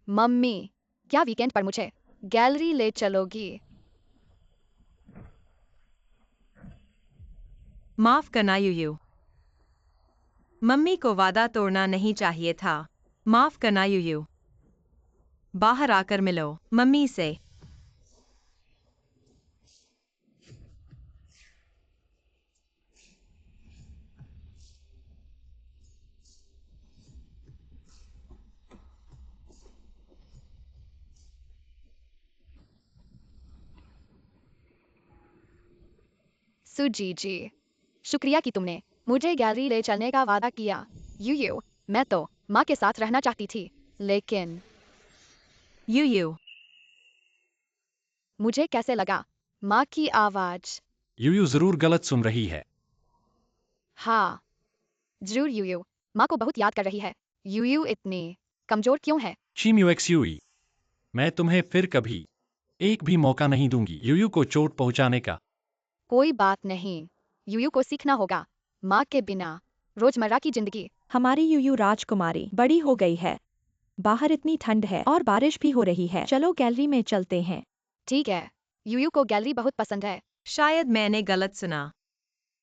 मम्मी, क्या वीकेंड पर मुझे गैलरी ले चलोगी? माफ करना यूयू। मम्मी को वादा तोड़ना नहीं चाहिए था। माफ करना यूयू। बाहर आकर मिलो मम्मी से। सुजी जी, शुक्रिया कि तुमने मुझे गैलरी ले चलने का वादा किया। यूयू, मैं तो माँ के साथ रहना चाहती थी, लेकिन यूयू, मुझे कैसे लगा माँ की आवाज? यूयू जरूर गलत सुन रही है। हाँ, जरूर यूयू माँ को बहुत याद कर रही है। यूयू इतनी कमजोर क्यों है? चीम्यूएक्सयूई, मैं तुम्हें फिर कभी एक भी मौका नहीं दूंगी यूयू को चोट पहुंचाने का। कोई बात नहीं, यूयू को सीखना होगा माँ के बिना रोजमर्रा की जिंदगी। हमारी यूयू राजकुमारी बड़ी हो गई है। बाहर इतनी ठंड है और बारिश भी हो रही है। चलो गैलरी में चलते हैं। ठीक है, यूयू को गैलरी बहुत पसंद है। शायद मैंने गलत सुना।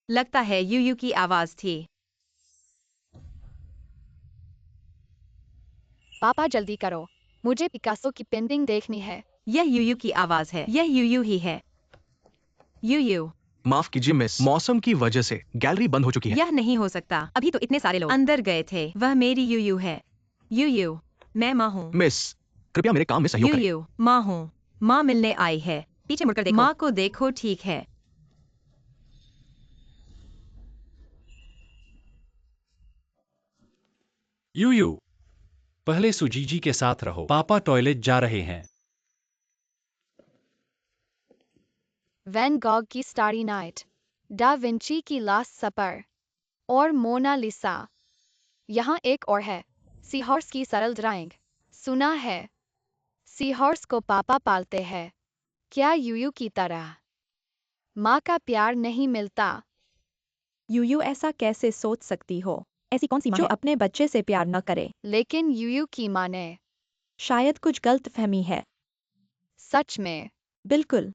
लगता है यूयू की आवाज थी। पापा जल्दी करो, मुझे पिकासो की पेंटिंग देखनी है। यह यूयू की आवाज है। यह यूयू ही है। यूयू, माफ कीजिए मिस, मौसम की वजह से गैलरी बंद हो चुकी है। यह नहीं हो सकता। अभी तो इतने सारे लोग अंदर गए थे। वह मेरी यूयू है। यूयू, मैं माँ हूँ। मिस, कृपया मेरे काम में सहयोग करें। यूयू, माँ हूँ। माँ मिलने आई है। पीछे मुड़कर देखो। माँ को देखो, ठीक है। यूयू, पहले सुजीजी के साथ रहो, पापा टॉयलेट जा रहे हैं। वैन गॉग की स्टारी नाइट, डा विंची की लास्ट सपर और मोनालिसा। यहाँ एक और है, सीहॉर्स की सरल ड्राइंग। सुना है सीहॉर्स को पापा पालते हैं, क्या यूयू की तरह माँ का प्यार नहीं मिलता? यूयू ऐसा कैसे सोच सकती हो? ऐसी कौन सी माँ जो अपने बच्चे से प्यार न करे? लेकिन यूयू की माँ ने शायद कुछ गलतफहमी है। सच में बिल्कुल।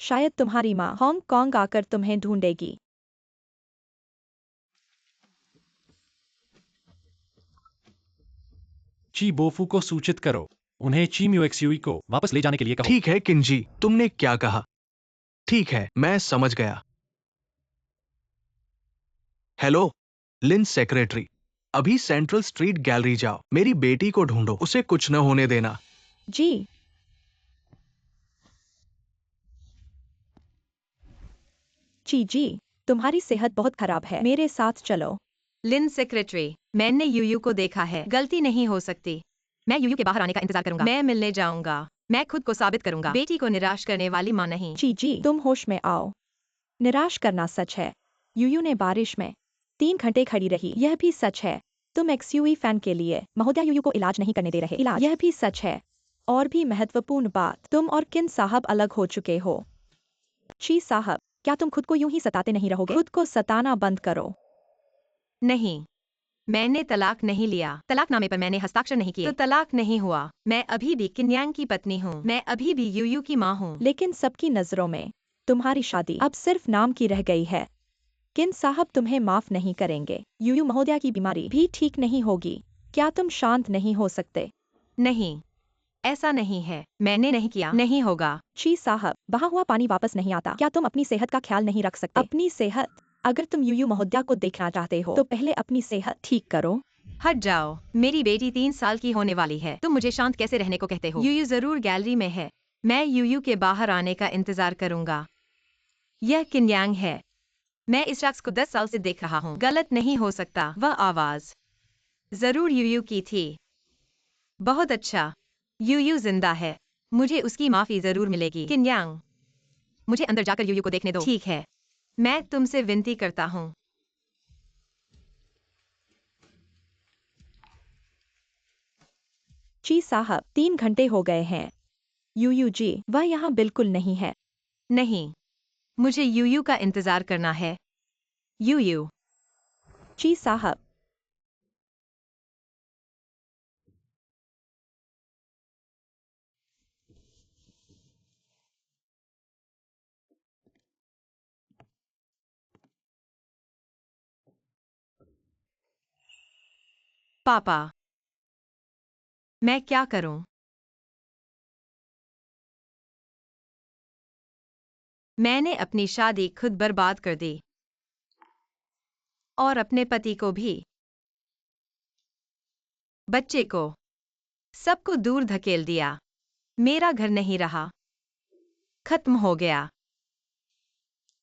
शायद तुम्हारी माँ हांगकांग आकर तुम्हें ढूंढेगी। ची बोफू को सूचित करो, उन्हें चीम्यूएक्सयूई को वापस ले जाने के लिए कहो। ठीक है किंजी, तुमने क्या कहा? ठीक है, मैं समझ गया। हेलो, लिन सेक्रेटरी, अभी सेंट्रल स्ट्रीट गैलरी जाओ, मेरी बेटी को ढूंढो, उसे कुछ न होने देना। जी। जी, तुम्हारी सेहत बहुत खराब है। मेरे साथ चलो। लिन सेक्रेटरी, मैंने यूयू को देखा है। गलती नहीं हो सकती। मैं यूयू के बाहर आने का इंतजार करूंगा। मैं मिलने जाऊंगा। मैं खुद को साबित करूंगा। बेटी को निराश करने वाली माँ नहीं। जी, तुम होश में आओ। निराश करना सच है। यूयू ने बारिश में 3 घंटे खड़ी रही, यह भी सच है। तुम एक्सयूवी फैन के लिए महोदया यूयू को इलाज नहीं करने दे रहे, इलाज, यह भी सच है। और भी महत्वपूर्ण बात, तुम और किन साहब अलग हो चुके हो। ची साहब, क्या तुम खुद को यूं ही सताते नहीं रहोगे? खुद को सताना बंद करो। नहीं, मैंने तलाक नहीं लिया। तलाकनामे पर मैंने हस्ताक्षर नहीं किए, तो तलाक नहीं हुआ। मैं अभी भी किन्यांग की पत्नी हूँ। मैं अभी भी यूयू की माँ हूँ। लेकिन सबकी नजरों में तुम्हारी शादी अब सिर्फ नाम की रह गई है। किन साहब तुम्हें माफ नहीं करेंगे। यूयू महोदया की बीमारी भी ठीक नहीं होगी। क्या तुम शांत नहीं हो सकते? नहीं, ऐसा नहीं है। मैंने नहीं किया। नहीं होगा। ची साहब, बहा हुआ पानी वापस नहीं आता। क्या तुम अपनी सेहत का ख्याल नहीं रख सकते? अपनी सेहत? अगर तुम यूयू महोदया को देखना चाहते हो तो पहले अपनी सेहत ठीक करो। हट जाओ। मेरी बेटी 3 साल की होने वाली है। तुम मुझे शांत कैसे रहने को कहते हो? यूयू जरूर गैलरी में है। मैं यूयू के बाहर आने का इंतजार करूंगा। यह किन्यांग है। मैं इस शख्स को 10 साल से देख रहा हूँ। गलत नहीं हो सकता। वह आवाज जरूर यूयू की थी। बहुत अच्छा। यूयू जिंदा है। मुझे उसकी माफी जरूर मिलेगी। किन्यांग, मुझे अंदर जाकर यूयू को देखने दो। ठीक है। मैं तुमसे विनती करता हूँ। ची साहब, 3 घंटे हो गए हैं। यूयू जी, वह यहाँ बिल्कुल नहीं है। नहीं, मुझे यूयू का इंतजार करना है। यूयू, ची साहब, पापा, मैं क्या करूं? मैंने अपनी शादी खुद बर्बाद कर दी और अपने पति को भी, बच्चे को, सबको दूर धकेल दिया। मेरा घर नहीं रहा, खत्म हो गया।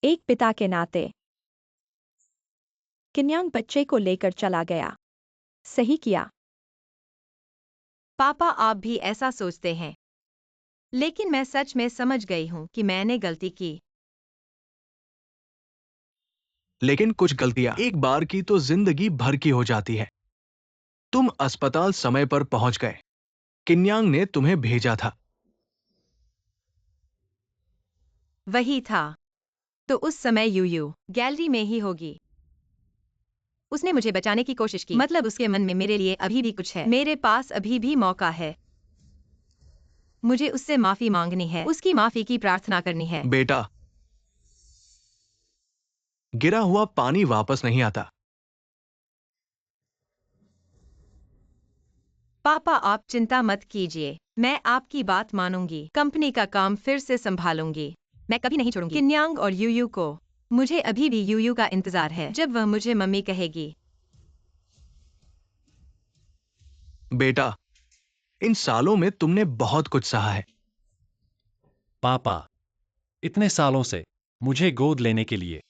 एक पिता के नाते किन्यांग बच्चे को लेकर चला गया। सही किया। पापा आप भी ऐसा सोचते हैं, लेकिन मैं सच में समझ गई हूँ कि मैंने गलती की। लेकिन कुछ गलतियां एक बार की तो जिंदगी भर की हो जाती है। तुम अस्पताल समय पर पहुंच गए। किन्यांग ने तुम्हें भेजा था। वही था। तो उस समय यूयू गैलरी में ही होगी। उसने मुझे बचाने की कोशिश की, मतलब उसके मन में मेरे लिए अभी भी कुछ है। मेरे पास अभी भी मौका है। मुझे उससे माफी मांगनी है, उसकी माफी की प्रार्थना करनी है। बेटा, गिरा हुआ पानी वापस नहीं आता। पापा आप चिंता मत कीजिए, मैं आपकी बात मानूंगी, कंपनी का काम फिर से संभालूंगी। मैं कभी नहीं छोड़ूंगी किन्यांग और यूयू को। मुझे अभी भी यूयू का इंतजार है, जब वह मुझे मम्मी कहेगी। बेटा, इन सालों में तुमने बहुत कुछ सहा है। पापा, इतने सालों से मुझे गोद लेने के लिए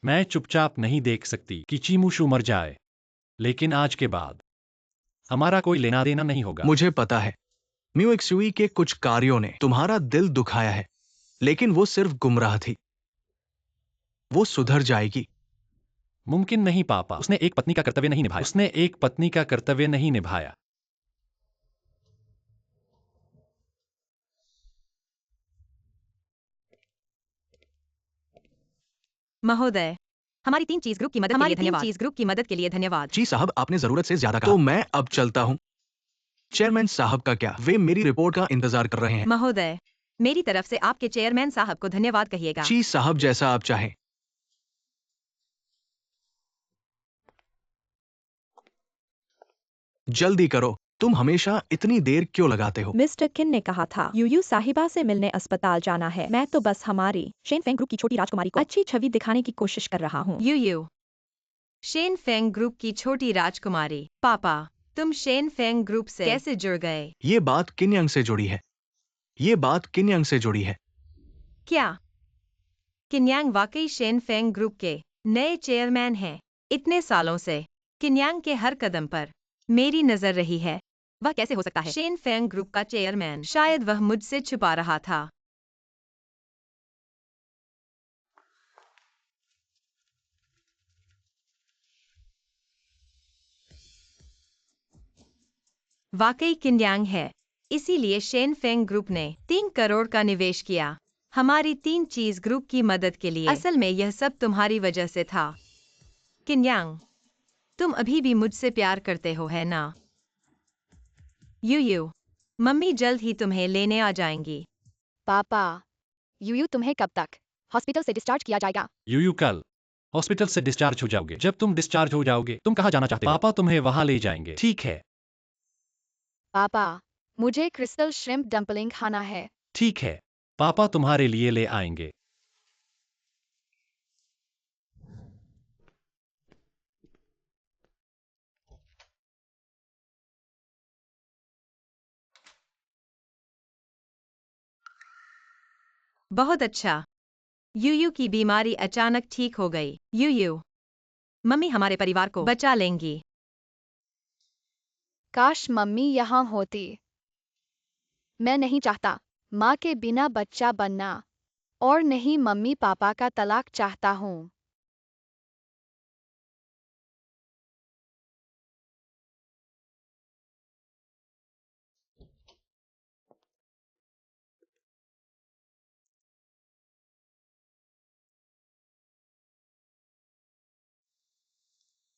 मैं चुपचाप नहीं देख सकती कि चीमूशू मर जाए। लेकिन आज के बाद हमारा कोई लेना देना नहीं होगा। मुझे पता है, म्यूएक्सुई के कुछ कार्यों ने तुम्हारा दिल दुखाया है, लेकिन वो सिर्फ गुमराह थी। वो सुधर जाएगी। मुमकिन नहीं पापा, उसने एक पत्नी का कर्तव्य नहीं निभाया। उसने एक पत्नी का कर्तव्य नहीं निभाया। महोदय, हमारी 3 चीज ग्रुप की मदद के लिए धन्यवाद। 3 चीज ग्रुप की मदद के लिए धन्यवाद। जी साहब, आपने जरूरत से ज्यादा कहा। तो मैं अब चलता हूं। चेयरमैन साहब का क्या? वे मेरी रिपोर्ट का इंतजार कर रहे हैं। महोदय, मेरी तरफ से आपके चेयरमैन साहब को धन्यवाद कहिएगा। जी साहब, जैसा आप चाहें। जल्दी करो, तुम हमेशा इतनी देर क्यों लगाते हो? मिस्टर किन ने कहा था यूयू साहिबा से मिलने अस्पताल जाना है। मैं तो बस हमारी शेन फेंग ग्रुप की छोटी राजकुमारी को अच्छी छवि दिखाने की कोशिश कर रहा हूँ। यूयू, शेन फेंग ग्रुप की छोटी राजकुमारी। पापा, तुम शेन फेंग ग्रुप से कैसे जुड़ गए? ये बात किन्यांग से जुड़ी है। ये बात किन्यांग से जुड़ी है। क्या किन्यांग वाकई शेन फेंग ग्रुप के नए चेयरमैन हैं? इतने सालों से किन्यांग के हर कदम पर मेरी नजर रही है। वह कैसे हो सकता है शेन फेंग ग्रुप का चेयरमैन? शायद वह मुझसे छुपा रहा था। वाकई किन्यांग है। इसीलिए शेन फेंग ग्रुप ने 3 करोड़ का निवेश किया हमारी 3 चीज ग्रुप की मदद के लिए। असल में यह सब तुम्हारी वजह से था। किन्यांग, तुम अभी भी मुझसे प्यार करते हो, है ना? यूयू, मम्मी जल्द ही तुम्हें लेने आ जाएंगी। पापा, यूयू तुम्हें कब तक हॉस्पिटल से डिस्चार्ज किया जाएगा? यूयू, कल हॉस्पिटल से डिस्चार्ज हो जाओगे। जब तुम डिस्चार्ज हो जाओगे, तुम कहाँ जाना चाहते हो? पापा तुम्हें वहां ले जाएंगे, ठीक है? पापा, मुझे क्रिस्टल श्रिम्प डम्पलिंग खाना है। ठीक है, पापा तुम्हारे लिए ले आएंगे। बहुत अच्छा। यूयू की बीमारी अचानक ठीक हो गई। यूयू, मम्मी हमारे परिवार को बचा लेंगी। काश मम्मी यहाँ होती। मैं नहीं चाहता माँ के बिना बच्चा बनना, और नहीं मम्मी पापा का तलाक चाहता हूँ।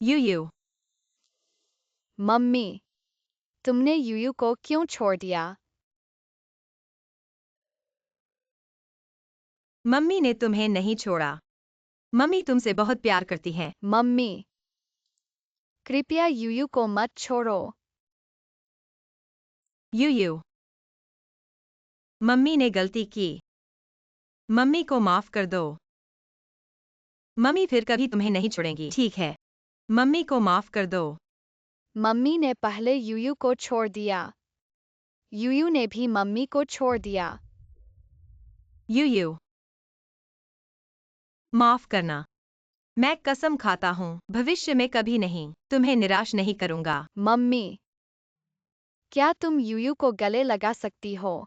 यूयू, मम्मी, तुमने यूयू को क्यों छोड़ दिया? मम्मी ने तुम्हें नहीं छोड़ा। मम्मी तुमसे बहुत प्यार करती हैं। मम्मी, कृपया यूयू को मत छोड़ो। यूयू, मम्मी ने गलती की। मम्मी को माफ कर दो। मम्मी फिर कभी तुम्हें नहीं छोड़ेंगी, ठीक है? मम्मी को माफ कर दो। मम्मी ने पहले यूयू को छोड़ दिया। यूयू ने भी मम्मी को छोड़ दिया। यूयू, माफ करना। मैं कसम खाता हूँ भविष्य में कभी नहीं तुम्हें निराश नहीं करूंगा। मम्मी, क्या तुम यूयू को गले लगा सकती हो?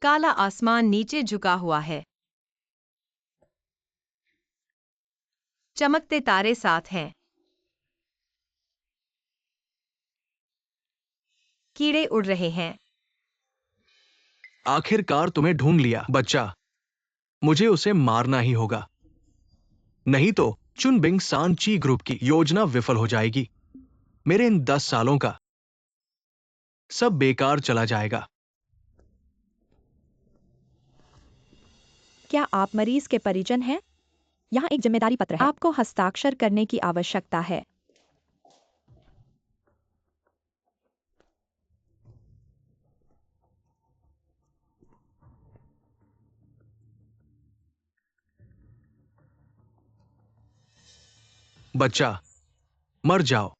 काला आसमान नीचे झुका हुआ है। चमकते तारे साथ हैं। कीड़े उड़ रहे हैं। आखिरकार तुम्हें ढूंढ लिया बच्चा। मुझे उसे मारना ही होगा, नहीं तो चुनबिंग सांची ग्रुप की योजना विफल हो जाएगी। मेरे इन 10 सालों का सब बेकार चला जाएगा। क्या आप मरीज के परिजन हैं? यहाँ एक जिम्मेदारी पत्र है। आपको हस्ताक्षर करने की आवश्यकता है। बच्चा, मर जाओ।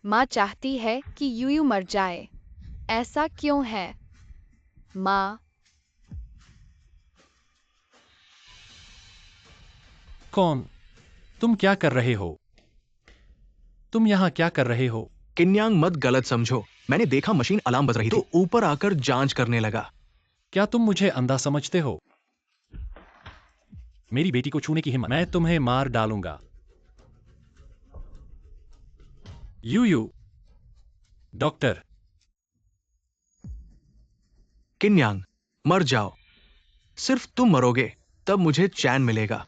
माँ चाहती है कि यूयू मर जाए। ऐसा क्यों है? माँ, कौन? तुम क्या कर रहे हो? तुम यहाँ क्या कर रहे हो? किन्यांग, मत गलत समझो। मैंने देखा मशीन अलार्म बज रही थी, तो ऊपर आकर जांच करने लगा। क्या तुम मुझे अंधा समझते हो? मेरी बेटी को छूने की हिम्मत, मैं तुम्हें मार डालूंगा। U U, doctor. किन्यांग, मर जाओ। सिर्फ तुम मरोगे तब मुझे चैन मिलेगा।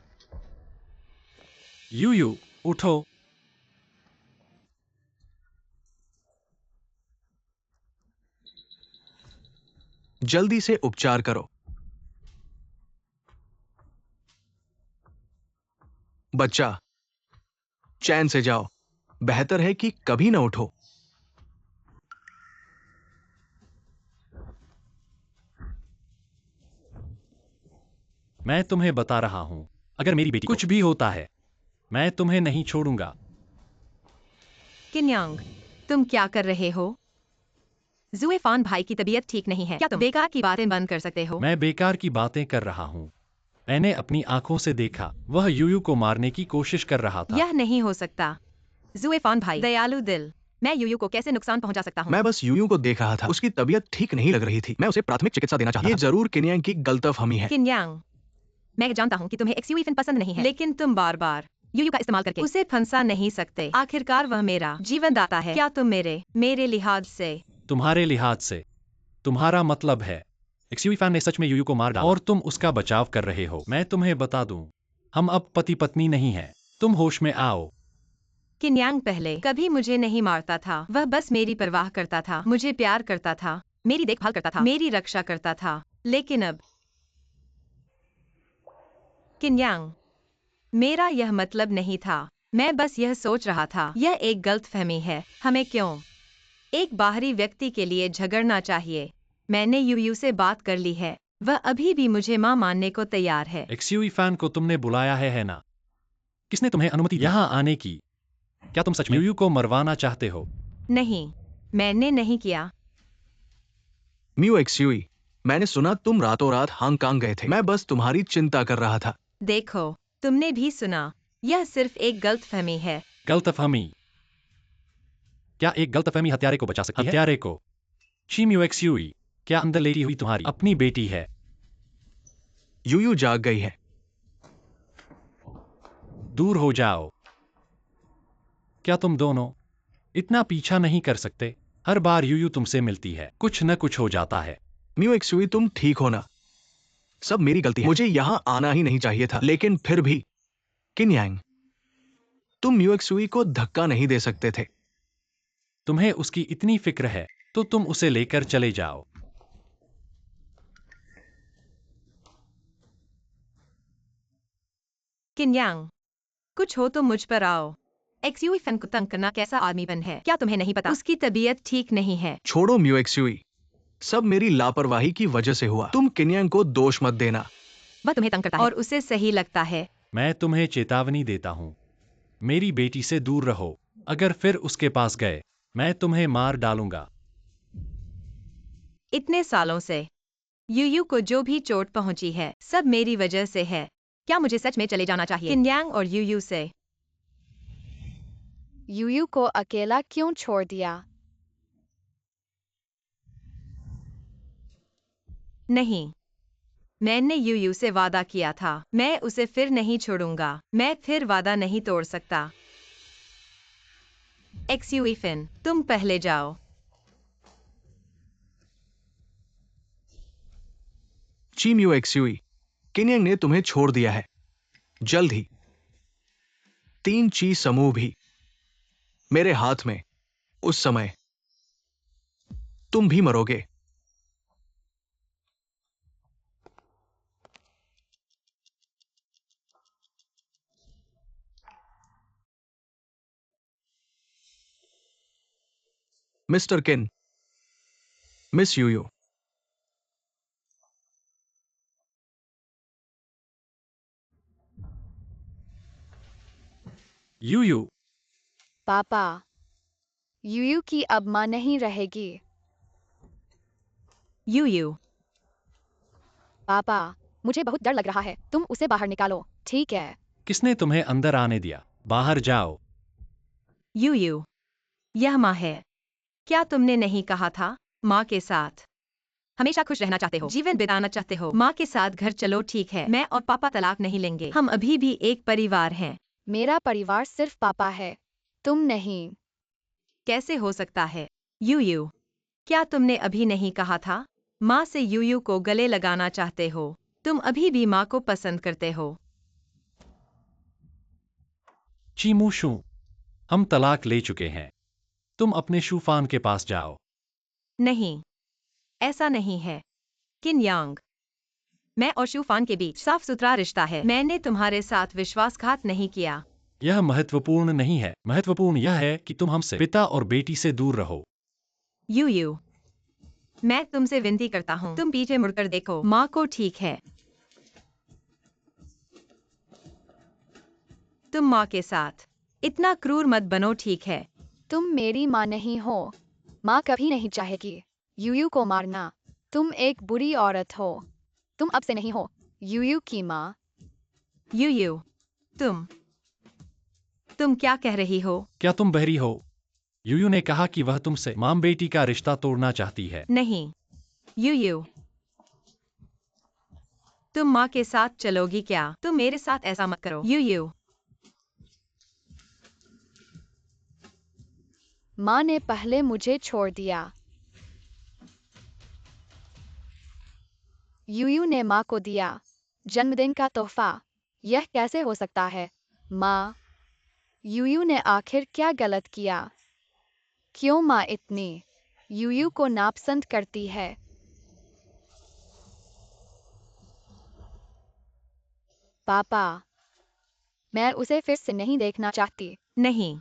यूयू, उठो। जल्दी से उपचार करो। बच्चा, चैन से जाओ। बेहतर है कि कभी ना उठो। मैं तुम्हें बता रहा हूं, अगर मेरी बेटी को कुछ भी होता है, मैं तुम्हें नहीं छोड़ूंगा। किन्यांग, तुम क्या कर रहे हो? जुएफान भाई की तबीयत ठीक नहीं है। क्या तुम बेकार की बातें बंद कर सकते हो? मैं बेकार की बातें कर रहा हूं। मैंने अपनी आंखों से देखा, वह यूयू को मारने की कोशिश कर रहा था। यह नहीं हो सकता। जुएफान भाई, दयालु दिल, मैं यूयू को कैसे नुकसान पहुंचा सकता हूँ? मैं बस यूयू को देख रहा था। उसकी तबीयत ठीक नहीं लग रही थी। मैं उसे प्राथमिक चिकित्सा देना चाहता था। ये जरूर किन्यांग की गलतफहमी है। किन्यांग, मैं जानता हूँ कि तुम्हें एक्सयूएफन पसंद नहीं है, लेकिन तुम बार बार यूयू का इस्तेमाल करके उसे फंसा नहीं सकते। आखिरकार वह मेरा जीवनदाता है। क्या तुम मेरे लिहाज से? तुम्हारे लिहाज से तुम्हारा मतलब है एक्सयूवी ने सच में यूयू को मार डाला और तुम उसका बचाव कर रहे हो। मैं तुम्हें बता दूं, हम अब पति पत्नी नहीं हैं। तुम होश में आओ। किन्यांग पहले कभी मुझे नहीं मारता था। वह बस मेरी परवाह करता था, मुझे प्यार करता था, मेरी देखभाल करता था, मेरी रक्षा करता था। लेकिन अब किन्यांग, मेरा यह मतलब नहीं था। मैं बस यह सोच रहा था, यह एक गलतफहमी है। हमें क्यों एक बाहरी व्यक्ति के लिए झगड़ना चाहिए? मैंने यूयू से बात कर ली है। वह अभी भी मुझे मां मानने को तैयार है। एक्सयूवी को तुमने बुलाया है ना? किसने तुम्हें अनुमति दी यहाँ आने की? क्या तुम सच में यूयू को मरवाना चाहते हो? नहीं, मैंने नहीं किया। म्यू एक्सयूई, मैंने सुना तुम रातों रात हांगकांग गए थे। मैं बस तुम्हारी चिंता कर रहा था। देखो, तुमने भी सुना, यह सिर्फ एक गलतफहमी है। गलतफहमी? क्या एक गलतफहमी हत्यारे को बचा सकती है? हत्यारे को? शीम्यू एक्सयूई, क्या अंदर लेटी हुई तुम्हारी अपनी बेटी है? यूयू जाग गई है। दूर हो जाओ। क्या तुम दोनों इतना पीछा नहीं कर सकते? हर बार यूयू तुमसे मिलती है, कुछ न कुछ हो जाता है। म्यू एक्सयूई, तुम ठीक हो ना? सब मेरी गलती है। मुझे यहां आना ही नहीं चाहिए था, लेकिन फिर भी किन्यांग, तुम म्यू एक्सयूई को धक्का नहीं दे सकते थे। तुम्हें उसकी इतनी फिक्र है तो तुम उसे लेकर चले जाओ। किन्यांग, कुछ हो तो मुझ पर आओ। एक्सयूएफएन को तंग करना कैसा आदमीपन है? क्या तुम्हें नहीं पता उसकी तबीयत ठीक नहीं है? छोड़ो म्यू एक्सयूई, सब मेरी लापरवाही की वजह से हुआ। तुम किन्यांग को दोष मत देना। वह तुम्हें तंग करता है और उसे सही लगता है। मैं तुम्हें चेतावनी देता हूँ, मेरी बेटी से दूर रहो। अगर फिर उसके पास गए, मैं तुम्हें मार डालूंगा। इतने सालों से यूयू को जो भी चोट पहुंची है, सब मेरी वजह से है। क्या मुझे सच में चले जाना चाहिए किन्यांग और यूयू से? यूयू को अकेला क्यों छोड़ दिया? नहीं, मैंने यूयू से वादा किया था, मैं उसे फिर नहीं छोड़ूंगा। मैं फिर वादा नहीं तोड़ सकता। एक्सयूई फिन, तुम पहले जाओ। ची म्यू एक्सयूई, किन्यांग ने तुम्हें छोड़ दिया है। जल्द ही 3 ची समूह भी मेरे हाथ में। उस समय तुम भी मरोगे। मिस्टर किन, मिस यूयू, यूयू, पापा, यूयू की अब मां नहीं रहेगी। यूयू, पापा, मुझे बहुत डर लग रहा है, तुम उसे बाहर निकालो, ठीक है? किसने तुम्हें अंदर आने दिया? बाहर जाओ। यूयू, यह माँ है। क्या तुमने नहीं कहा था माँ के साथ हमेशा खुश रहना चाहते हो, जीवन बिताना चाहते हो? माँ के साथ घर चलो, ठीक है? मैं और पापा तलाक नहीं लेंगे, हम अभी भी एक परिवार हैं। मेरा परिवार सिर्फ पापा है, तुम नहीं। कैसे हो सकता है? यूयू, क्या तुमने अभी नहीं कहा था माँ से यूयू को गले लगाना चाहते हो? तुम अभी भी माँ को पसंद करते हो। चीमूशू, हम तलाक ले चुके हैं। तुम अपने शूफान के पास जाओ। नहीं, ऐसा नहीं है किन यांग। मैं और शूफान के बीच साफ सुथरा रिश्ता है। मैंने तुम्हारे साथ विश्वासघात नहीं किया। यह महत्वपूर्ण नहीं है, महत्वपूर्ण यह है कि तुम हमसे, पिता और बेटी से दूर रहो। यूयू, मैं तुमसे विनती करता हूँ, तुम पीछे मुड़कर देखो माँ को, ठीक है? तुम माँ के साथ इतना क्रूर मत बनो, ठीक है? तुम मेरी माँ नहीं हो, माँ कभी नहीं चाहेगी यूयू को मारना। तुम एक बुरी औरत हो, तुम अब से नहीं हो यूयू की माँ। यूयू, तुम क्या कह रही हो? क्या तुम बहरी हो? यूयू ने कहा कि वह तुमसे मां बेटी का रिश्ता तोड़ना चाहती है। नहीं, यूयू, तुम माँ के साथ चलोगी क्या? तुम मेरे साथ ऐसा मत करो यूयू। माँ ने पहले मुझे छोड़ दिया। यूयू ने माँ को दिया जन्मदिन का तोहफा। यह कैसे हो सकता है? माँ, यूयू ने आखिर क्या गलत किया? क्यों माँ इतनी यूयू को नापसंद करती है? पापा, मैं उसे फिर से नहीं देखना चाहती। नहीं,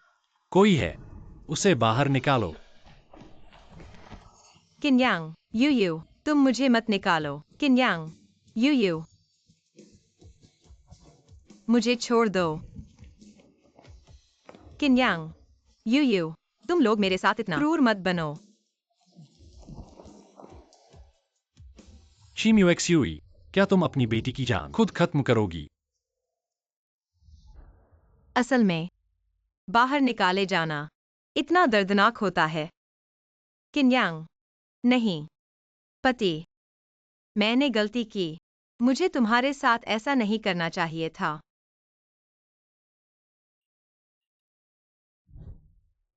कोई है, उसे बाहर निकालो। किन्यांग, यूयू, तुम मुझे मत निकालो। किन्यांग, यूयू, मुझे छोड़ दो। किन्यांग, यूयू, तुम लोग मेरे साथ इतना क्रूर मत बनो। शीम्यूएक्सयूई, क्या तुम अपनी बेटी की जान खुद खत्म करोगी? असल में बाहर निकाले जाना इतना दर्दनाक होता है। किन्यांग, नहीं, पति, मैंने गलती की। मुझे तुम्हारे साथ ऐसा नहीं करना चाहिए था।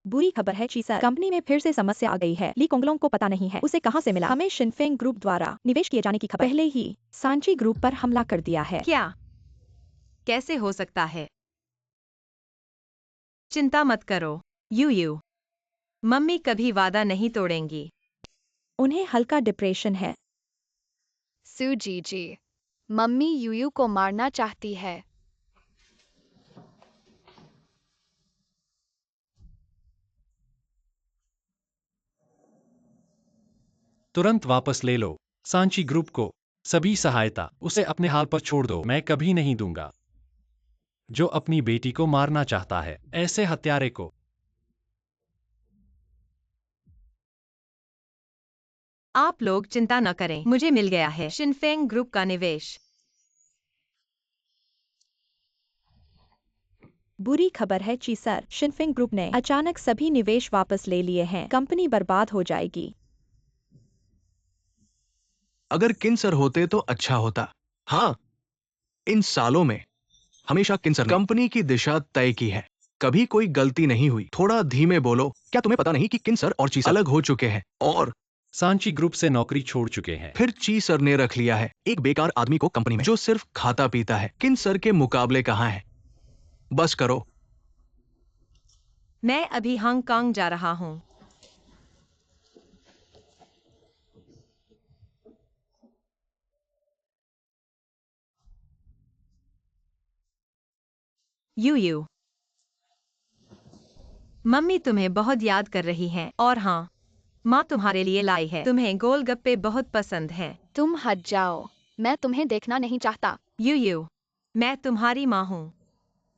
बुरी खबर है चीसर, कंपनी में फिर से समस्या आ गई है। ली कोंगलोंग को पता नहीं है उसे कहां से मिला। हमें शिनफेंग ग्रुप द्वारा निवेश किए जाने की खबर पहले ही सांची ग्रुप पर हमला कर दिया है। क्या? कैसे हो सकता है? चिंता मत करो यूयू, मम्मी कभी वादा नहीं तोड़ेंगी। उन्हें हल्का डिप्रेशन है। सूजी जी, मम्मी यूयू को मारना चाहती है। तुरंत वापस ले लो सांची ग्रुप को। सभी सहायता उसे अपने हाल पर छोड़ दो। मैं कभी नहीं दूंगा। जो अपनी बेटी को मारना चाहता है, ऐसे हत्यारे को। आप लोग चिंता न करें, मुझे मिल गया है शिनफेंग ग्रुप का निवेश। बुरी खबर है ची सर, शिनफिंग ग्रुप ने अचानक सभी निवेश वापस ले लिए हैं। कंपनी बर्बाद हो जाएगी। अगर किन्सर होते तो अच्छा होता। हाँ, इन सालों में हमेशा किन्सर ने कंपनी की दिशा तय की है। कभी कोई गलती नहीं हुई। थोड़ा धीमे बोलो। क्या तुम्हें पता नहीं कि किन्सर और चीसर अलग हो चुके हैं? और सांची ग्रुप से नौकरी छोड़ चुके हैं। फिर चीसर ने रख लिया है एक बेकार आदमी को कंपनी में, जो सिर्फ खाता पीता है। किन्सर के मुकाबले कहाँ है? बस करो। मैं अभी हांगकांग जा रहा हूँ। यू मम्मी तुम्हें बहुत याद कर रही हैं। और हाँ, माँ तुम्हारे लिए लाई है। तुम्हें गोलगप्पे बहुत पसंद हैं। तुम हट जाओ, मैं तुम्हें देखना नहीं चाहता। यू मैं तुम्हारी माँ हूँ।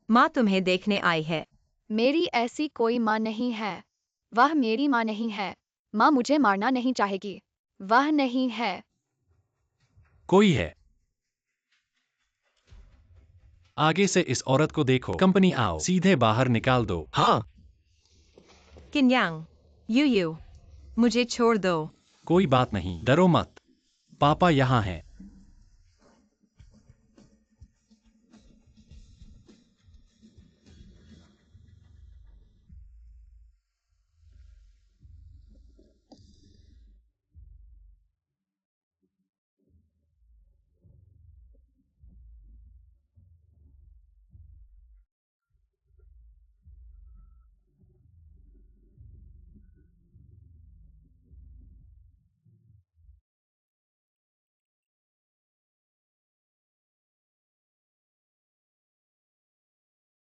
माँ तुम्हें देखने आई है। मेरी ऐसी कोई माँ नहीं है। वह मेरी माँ नहीं है। माँ मुझे मारना नहीं चाहेगी। वह नहीं है। कोई है। आगे से इस औरत को देखो। कंपनी आओ, सीधे बाहर निकाल दो। हाँ, किन्यांग, यू मुझे छोड़ दो। कोई बात नहीं, डरो मत। पापा यहाँ हैं।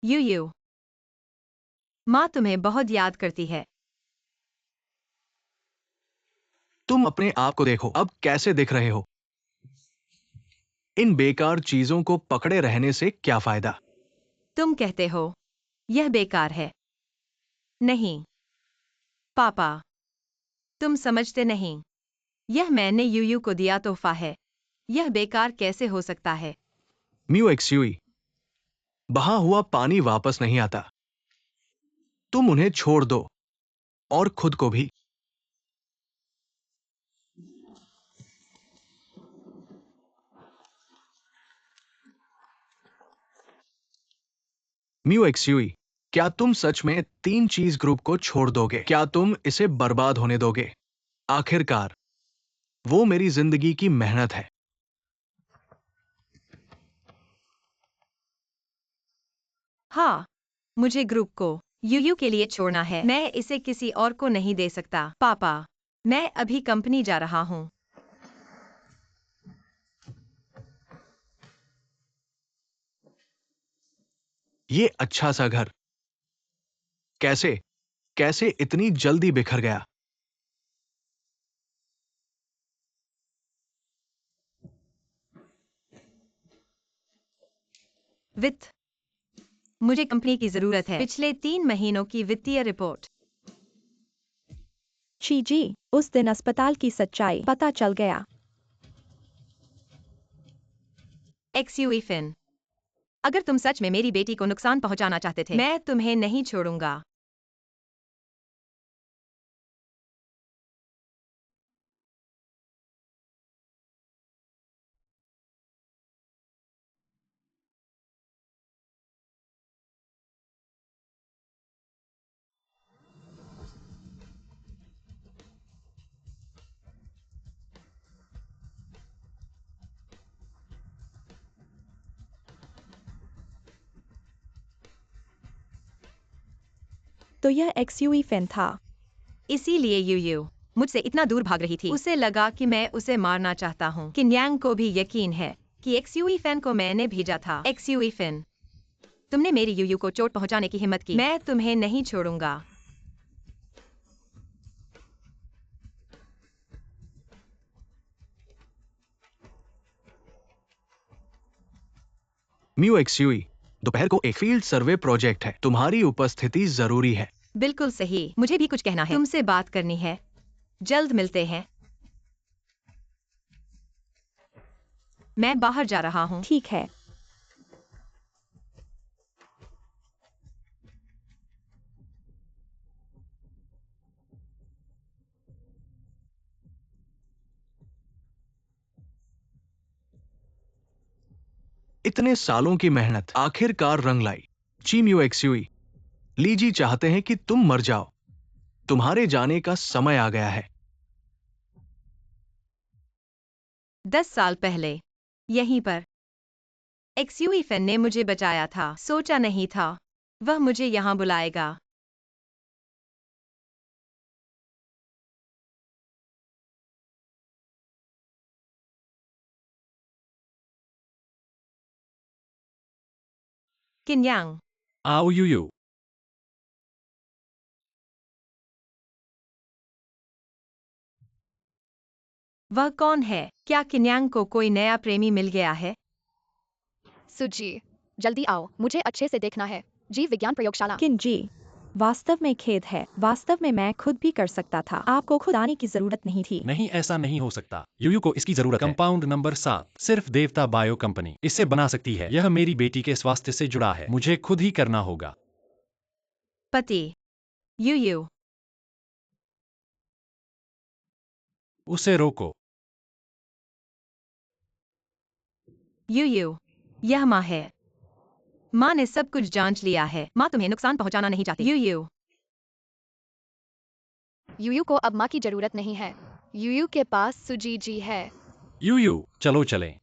यू माँ तुम्हें बहुत याद करती है। तुम अपने आप को देखो। अब कैसे दिख रहे हो? इन बेकार चीजों को पकड़े रहने से क्या फायदा? तुम कहते हो यह बेकार है। नहीं पापा, तुम समझते नहीं। यह मैंने यू को दिया तोहफा है। यह बेकार कैसे हो सकता है? म्यू एक्सयूई, बहा हुआ पानी वापस नहीं आता। तुम उन्हें छोड़ दो और खुद को भी। म्यू एक्सयूई, क्या तुम सच में 3 चीज ग्रुप को छोड़ दोगे? क्या तुम इसे बर्बाद होने दोगे? आखिरकार वो मेरी जिंदगी की मेहनत है। हाँ, मुझे ग्रुप को यू के लिए छोड़ना है। मैं इसे किसी और को नहीं दे सकता। पापा, मैं अभी कंपनी जा रहा हूँ। ये अच्छा सा घर कैसे कैसे इतनी जल्दी बिखर गया? वित्त, मुझे कंपनी की जरूरत है। पिछले 3 महीनों की वित्तीय रिपोर्ट। ची जी, उस दिन अस्पताल की सच्चाई पता चल गया। एक्सयूई फिन, अगर तुम सच में मेरी बेटी को नुकसान पहुंचाना चाहते थे, मैं तुम्हें नहीं छोड़ूंगा। तो यह एक्सयूई फैन था। इसीलिए यू मुझसे इतना दूर भाग रही थी। उसे लगा कि मैं उसे मारना चाहता हूँ। किन्यांग को भी यकीन है कि एक्सयूई फैन को मैंने भेजा था। एक्सयूई फैन, तुमने मेरी यू को चोट पहुंचाने की हिम्मत की। मैं तुम्हें नहीं छोड़ूंगा। म्यू एक्सयूई, दोपहर को एक फील्ड सर्वे प्रोजेक्ट है, तुम्हारी उपस्थिति जरूरी है। बिल्कुल सही, मुझे भी कुछ कहना है, तुमसे बात करनी है। जल्द मिलते हैं। मैं बाहर जा रहा हूँ। ठीक है। इतने सालों की मेहनत आखिरकार रंग लाई। ची म्यू एक्सयूई, लीजी चाहते हैं कि तुम मर जाओ। तुम्हारे जाने का समय आ गया है। 10 साल पहले यहीं पर एक्सयूई फैन ने मुझे बचाया था। सोचा नहीं था वह मुझे यहाँ बुलाएगा। किन्यांग, आओ यूयू। वह कौन है? क्या किन्यांग को कोई नया प्रेमी मिल गया है? सुजी, जल्दी आओ, मुझे अच्छे से देखना है। जीव विज्ञान प्रयोगशाला। किन जी, वास्तव में खेद है। वास्तव में मैं खुद भी कर सकता था। आपको खुद आने की जरूरत नहीं थी। नहीं, ऐसा नहीं हो सकता। यूयू को इसकी जरूरत है। कंपाउंड नंबर 7 सिर्फ देवता बायो कंपनी इसे बना सकती है। यह मेरी बेटी के स्वास्थ्य से जुड़ा है, मुझे खुद ही करना होगा। पति यूयू, उसे रोको। यूयू, यह माँ है। माँ ने सब कुछ जांच लिया है। माँ तुम्हें नुकसान पहुंचाना नहीं चाहती। यूयू, यूयू को अब माँ की जरूरत नहीं है। यूयू के पास सुजी जी है। यूयू, चलो चलें।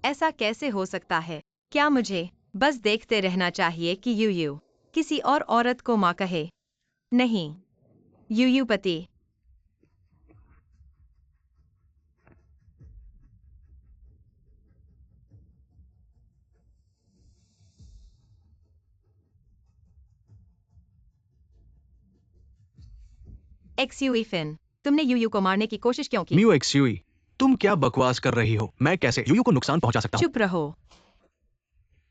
ऐसा कैसे हो सकता है? क्या मुझे बस देखते रहना चाहिए कि यूयू किसी और औरत को माँ कहे? नहीं। यूयू पति, एक्सयूई फिन, तुमने यूयू को मारने की कोशिश क्यों की? म्यू एक्सयूई, तुम क्या बकवास कर रही हो? मैं कैसे यूयू को नुकसान पहुंचा सकता हूँ? चुप रहो।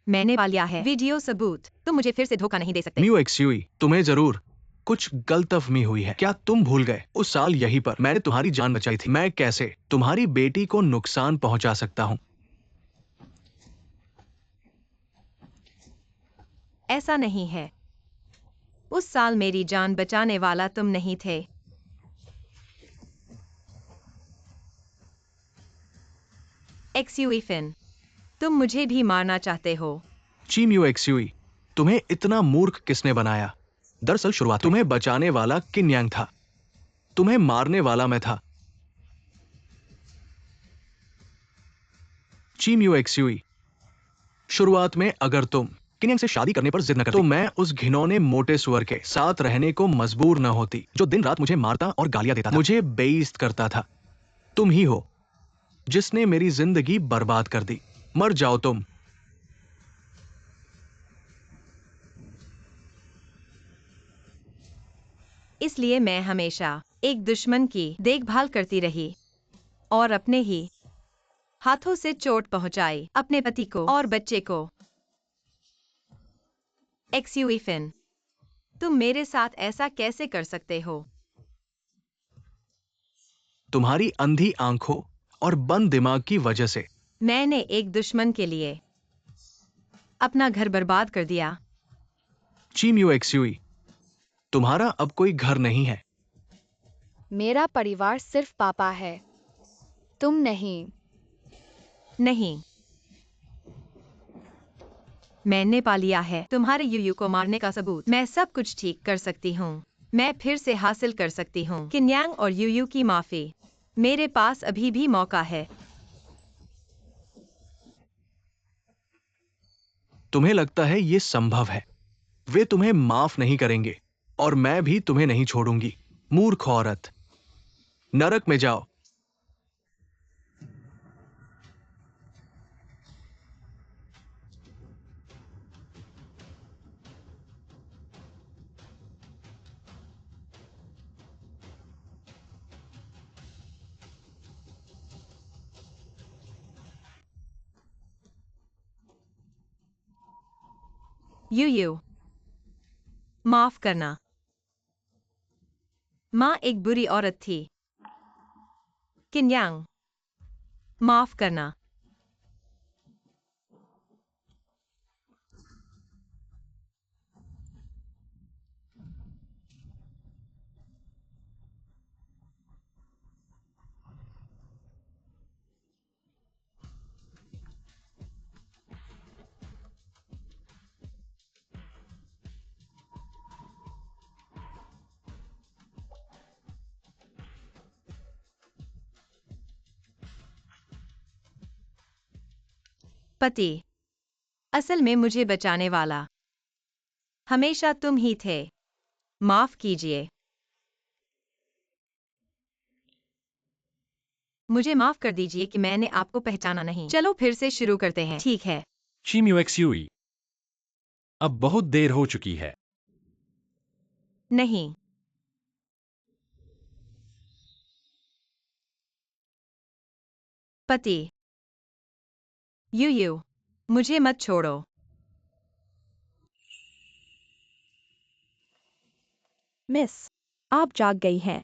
मैंने पा लिया है वीडियो सबूत। तुम मुझे फिर से धोखा नहीं दे सकते। म्यू एक्सयूई, तुम्हें जरूर कुछ गलतफहमी हुई है। क्या तुम भूल गए उस साल यहीं पर मैंने तुम्हारी जान बचाई थी? मैं कैसे तुम्हारी बेटी को नुकसान पहुंचा सकता हूँ? ऐसा नहीं है। उस साल मेरी जान बचाने वाला तुम नहीं थे। एक्सयूई फिन, तुम मुझे भी मारना चाहते हो। ची म्यू एक्सयूई, तुम्हें इतना मूर्ख किसने बनाया? दरअसल शुरुआत तुम्हें बचाने वाला किन्यांग था, तुम्हें मारने वाला मैं था। ची म्यू एक्सयूई, शुरुआत में अगर तुम किन्यांग से शादी करने पर जिद न करती तो मैं उस घिनौने मोटे सुअर के साथ रहने को मजबूर न होती जो दिन रात मुझे मारता और गालियां देता था, मुझे बेइज्जत करता था। तुम ही हो जिसने मेरी जिंदगी बर्बाद कर दी। मर जाओ तुम। इसलिए मैं हमेशा एक दुश्मन की देखभाल करती रही और अपने ही हाथों से चोट पहुंचाई अपने पति को और बच्चे को। एक्सयूई फिन, तुम मेरे साथ ऐसा कैसे कर सकते हो? तुम्हारी अंधी आंखों और बंद दिमाग की वजह से। मैंने एक दुश्मन के लिए अपना घर बर्बाद कर दिया। ची म्यू एक्सयूई, तुम्हारा अब कोई घर नहीं है। मेरा परिवार सिर्फ पापा है, तुम नहीं। नहीं, मैंने पा लिया है तुम्हारे यूयू को मारने का सबूत। मैं सब कुछ ठीक कर सकती हूँ। मैं फिर से हासिल कर सकती हूँ किन्यांग और यूयू की माफी। मेरे पास अभी भी मौका है। तुम्हें लगता है ये संभव है? वे तुम्हें माफ नहीं करेंगे और मैं भी तुम्हें नहीं छोड़ूंगी। मूर्ख औरत, नरक में जाओ। यू माफ करना। माँ एक बुरी औरत थी। किन्यांग माफ करना। पति, असल में मुझे बचाने वाला हमेशा तुम ही थे। माफ कीजिए। मुझे माफ कर दीजिए कि मैंने आपको पहचाना नहीं। चलो फिर से शुरू करते हैं। ठीक है। शीम्यूएक्सयूई। अब बहुत देर हो चुकी है। नहीं। पति, यू मुझे मत छोड़ो। मिस, आप जाग गई हैं।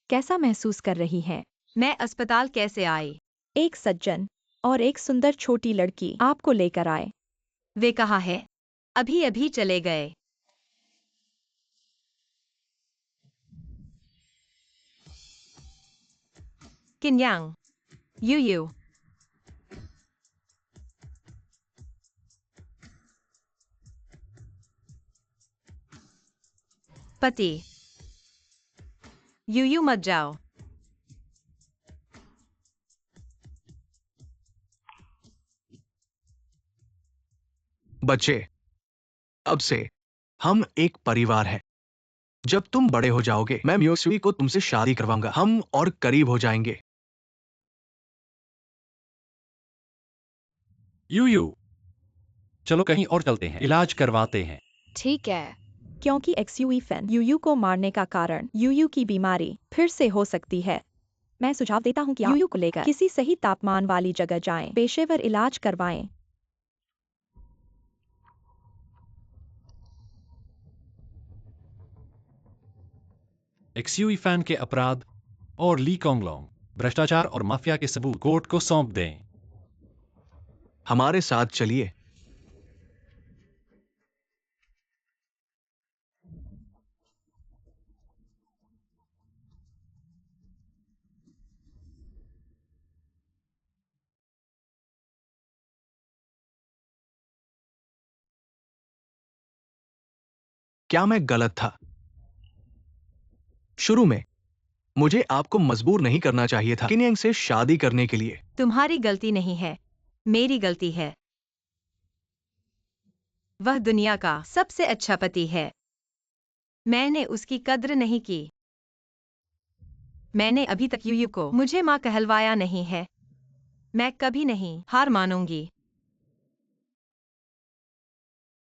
कैसा महसूस कर रही हैं? मैं अस्पताल कैसे आई? एक सज्जन और एक सुंदर छोटी लड़की आपको लेकर आए। वे कहाँ है? अभी अभी चले गए। किन्यांग, यू पति, यू मत जाओ। बच्चे, अब से हम एक परिवार हैं। जब तुम बड़े हो जाओगे मैं म्योसुई को तुमसे शादी करवाऊंगा। हम और करीब हो जाएंगे। यू चलो कहीं और चलते हैं, इलाज करवाते हैं। ठीक है। क्योंकि एक्सयूई फैन यूयू को मारने का कारण यूयू की बीमारी फिर से हो सकती है। मैं सुझाव देता हूं कि आप यूयू को लेकर किसी सही तापमान वाली जगह जाएं, पेशेवर इलाज करवाएं। एक्सयूई फैन के अपराध और ली कोंगलोंग भ्रष्टाचार और माफिया के सबूत कोर्ट को सौंप दें। हमारे साथ चलिए। क्या मैं गलत था? शुरू में मुझे आपको मजबूर नहीं करना चाहिए था किन्यांग से शादी करने के लिए। तुम्हारी गलती नहीं है, मेरी गलती है। वह दुनिया का सबसे अच्छा पति है। मैंने उसकी कद्र नहीं की। मैंने अभी तक यूयू को मुझे माँ कहलवाया नहीं है। मैं कभी नहीं हार मानूंगी।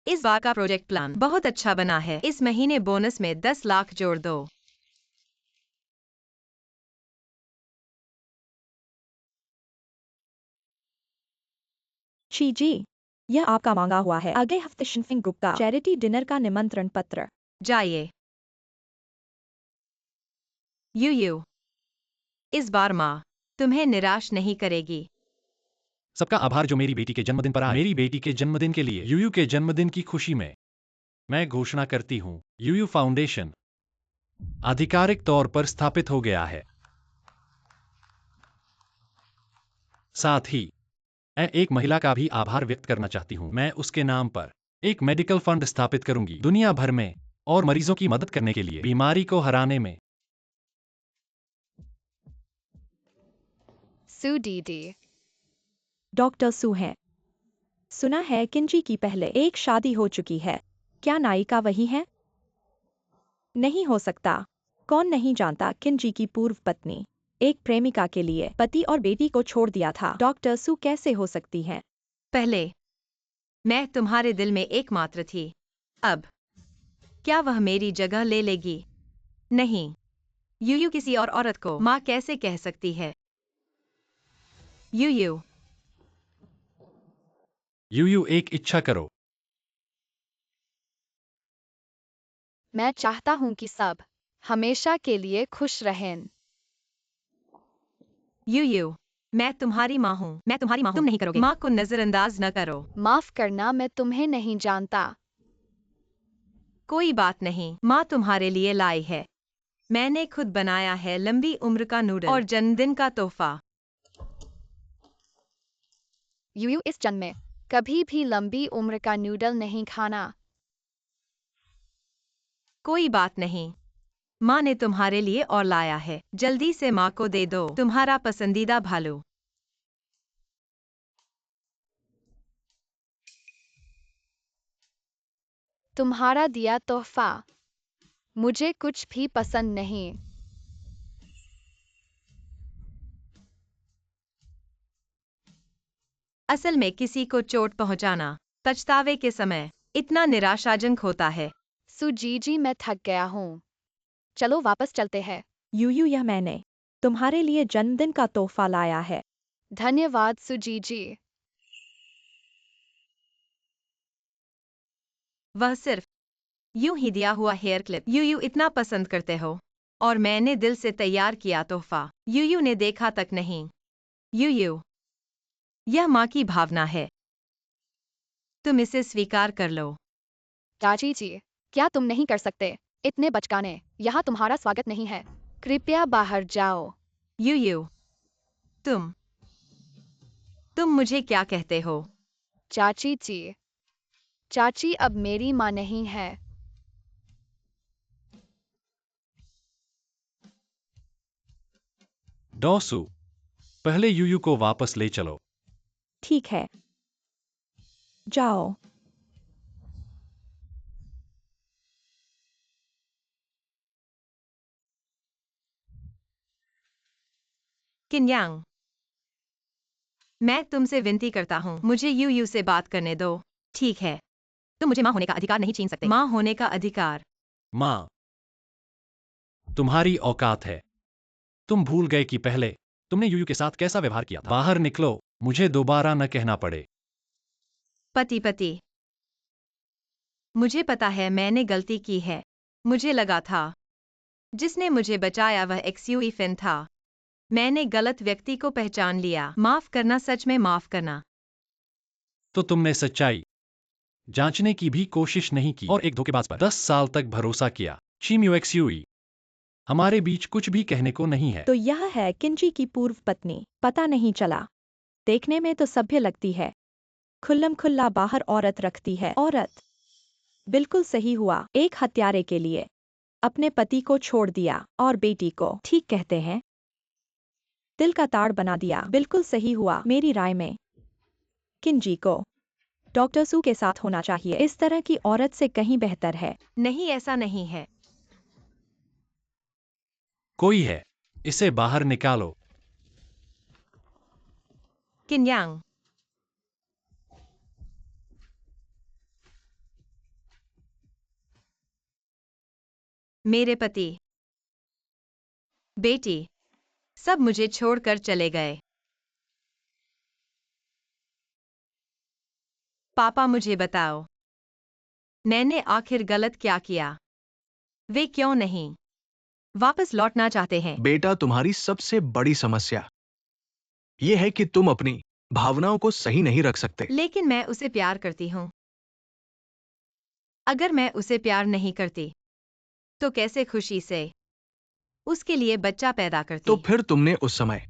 इस बार का प्रोजेक्ट प्लान बहुत अच्छा बना है। इस महीने बोनस में 10 लाख जोड़ दो। शी जी, यह आपका मांगा हुआ है। अगले हफ्ते शिनफिंग ग्रुप का चैरिटी डिनर का निमंत्रण पत्र। जाइए। यू इस बार माँ तुम्हें निराश नहीं करेगी। सबका आभार जो मेरी बेटी के जन्मदिन पर आए। मेरी बेटी के जन्मदिन के लिए यूयू के जन्मदिन की खुशी में मैं घोषणा करती हूँ, यूयू फाउंडेशन आधिकारिक तौर पर स्थापित हो गया है। साथ ही मैं एक महिला का भी आभार व्यक्त करना चाहती हूँ। मैं उसके नाम पर एक मेडिकल फंड स्थापित करूंगी दुनिया भर में और मरीजों की मदद करने के लिए, बीमारी को हराने में। सू दीदी। डॉक्टर सू हैं। सुना है किंजी की पहले एक शादी हो चुकी है। क्या नायिका वही है? नहीं हो सकता। कौन नहीं जानता किंजी की पूर्व पत्नी एक प्रेमिका के लिए पति और बेटी को छोड़ दिया था। डॉक्टर सू कैसे हो सकती हैं? पहले मैं तुम्हारे दिल में एकमात्र थी। अब क्या वह मेरी जगह ले लेगी? नहीं। यू किसी और औरत को माँ कैसे कह सकती है? यू यूयू एक इच्छा करो। मैं चाहता हूँ कि सब हमेशा के लिए खुश रहें। यू मैं तुम्हारी माँ हूँ। मैं तुम्हारी माँ हूँ। तुम नहीं करोगे। माँ को नजरअंदाज न करो। माफ करना, मैं तुम्हें नहीं जानता। कोई बात नहीं, माँ तुम्हारे लिए लाई है। मैंने खुद बनाया है लंबी उम्र का नूडल और जन्मदिन का तोहफा। यूयू इस जन्म में कभी भी लंबी उम्र का नूडल नहीं खाना। कोई बात नहीं, माँ ने तुम्हारे लिए और लाया है। जल्दी से माँ को दे दो तुम्हारा पसंदीदा भालू। तुम्हारा दिया तोहफा मुझे कुछ भी पसंद नहीं। असल में किसी को चोट पहुंचाना पछतावे के समय इतना निराशाजनक होता है। सुजीजी, मैं थक गया हूँ। चलो वापस चलते हैं। यूयू, यह मैंने तुम्हारे लिए जन्मदिन का तोहफा लाया है। धन्यवाद सुजीजी। वह सिर्फ यूं ही दिया हुआ हेयर क्लिप यूयू इतना पसंद करते हो, और मैंने दिल से तैयार किया तोहफा। यूयू ने देखा तक नहीं। यूयू, यह माँ की भावना है। तुम इसे स्वीकार कर लो। चाची जी, क्या तुम नहीं कर सकते? इतने बचकाने, यहाँ तुम्हारा स्वागत नहीं है। कृपया बाहर जाओ। यूयू, तुम मुझे क्या कहते हो? चाची जी, चाची अब मेरी माँ नहीं है। डॉसू, पहले यूयू को वापस ले चलो। ठीक है, जाओ। किन्यांग, मैं तुमसे विनती करता हूँ, मुझे यूयू से बात करने दो। ठीक है, तुम मुझे माँ होने का अधिकार नहीं छीन सकते। माँ होने का अधिकार। माँ, तुम्हारी औकात है। तुम भूल गए कि पहले तुमने यूयू के साथ कैसा व्यवहार किया था। बाहर निकलो, मुझे दोबारा न कहना पड़े। पति, मुझे पता है मैंने गलती की है। मुझे लगा था जिसने मुझे बचाया वह एक्सयूई फिन था। मैंने गलत व्यक्ति को पहचान लिया। माफ करना, सच में माफ करना। तो तुमने सच्चाई जांचने की भी कोशिश नहीं की और एक धोखेबाज पर 10 साल तक भरोसा किया। शीम्यूएक्सयूई, हमारे बीच कुछ भी कहने को नहीं है। तो यह है किंची की पूर्व पत्नी। पता नहीं चला। देखने में तो सभ्य लगती है। खुल्लम खुल्ला बाहर औरत रखती है। औरत। बिल्कुल सही हुआ, एक हत्यारे के लिए अपने पति को छोड़ दिया और बेटी को, ठीक कहते हैं, दिल का ताड़ बना दिया। बिल्कुल सही हुआ मेरी राय में। किंजी को डॉक्टर सू के साथ होना चाहिए। इस तरह की औरत से कहीं बेहतर है। नहीं, ऐसा नहीं है। कोई है, इसे बाहर निकालो। किन्यांग, मेरे पति, बेटी, सब मुझे छोड़कर चले गए। पापा, मुझे बताओ, मैंने आखिर गलत क्या किया? वे क्यों नहीं वापस लौटना चाहते हैं? बेटा, तुम्हारी सबसे बड़ी समस्या यह है कि तुम अपनी भावनाओं को सही नहीं रख सकते। लेकिन मैं उसे प्यार करती हूँ। अगर मैं उसे प्यार नहीं करती, तो कैसे खुशी से उसके लिए बच्चा पैदा करती? तो फिर तुमने उस समय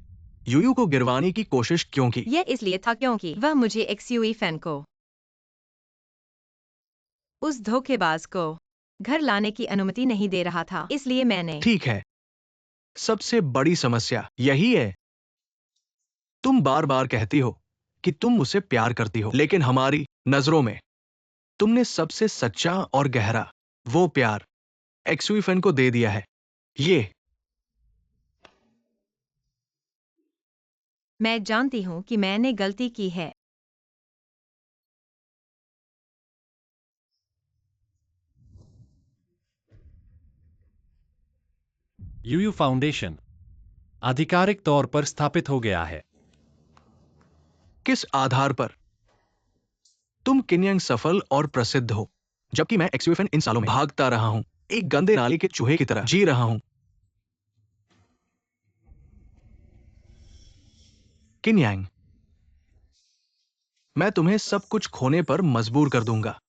यूयू को गिरवाने की कोशिश क्यों की? यह इसलिए था क्योंकि वह मुझे एक्सयूई फैन को, उस धोखेबाज को, घर लाने की अनुमति नहीं दे रहा था। इसलिए मैंने। ठीक है, सबसे बड़ी समस्या यही है। तुम बार बार कहती हो कि तुम मुझसे प्यार करती हो, लेकिन हमारी नजरों में तुमने सबसे सच्चा और गहरा वो प्यार एक्सयूफेन को दे दिया है। ये मैं जानती हूँ कि मैंने गलती की है। यूयू फाउंडेशन आधिकारिक तौर पर स्थापित हो गया है। किस आधार पर? तुम किन्यांग सफल और प्रसिद्ध हो, जबकि मैं एक्सयूएफएन इन सालों में भागता रहा हूं, एक गंदे नाली के चूहे की तरह जी रहा हूं। किन्यांग, मैं तुम्हें सब कुछ खोने पर मजबूर कर दूंगा।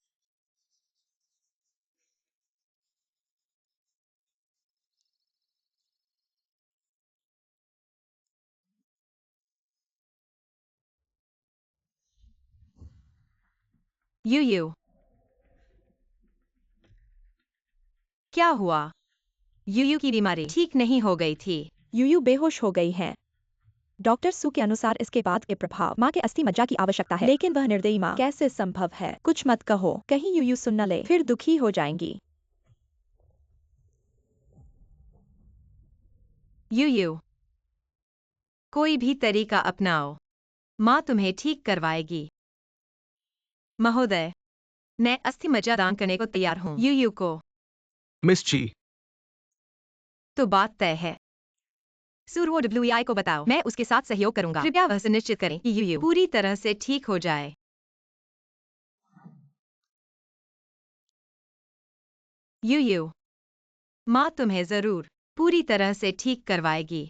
यूयू, क्या हुआ? यूयू की बीमारी ठीक नहीं हो गई थी। यूयू बेहोश हो गई हैं। डॉक्टर सू के अनुसार इसके बाद के प्रभाव माँ के अस्थि मज्जा की आवश्यकता है, लेकिन वह निर्दयी माँ कैसे संभव है? कुछ मत कहो, कहीं यूयू सुन न ले, फिर दुखी हो जाएंगी। यूयू, कोई भी तरीका अपनाओ, माँ तुम्हें ठीक करवाएगी। महोदय, मैं अस्थि मज्जा दान करने को तैयार हूँ। यूयू को मिस ची, तो बात तय है। सूरो डब्ल्यूआई को बताओ, मैं उसके साथ सहयोग करूंगा। कृपया वह सुनिश्चित करें कि यूयू पूरी तरह से ठीक हो जाए। यूयू, माँ तुम्हें जरूर पूरी तरह से ठीक करवाएगी।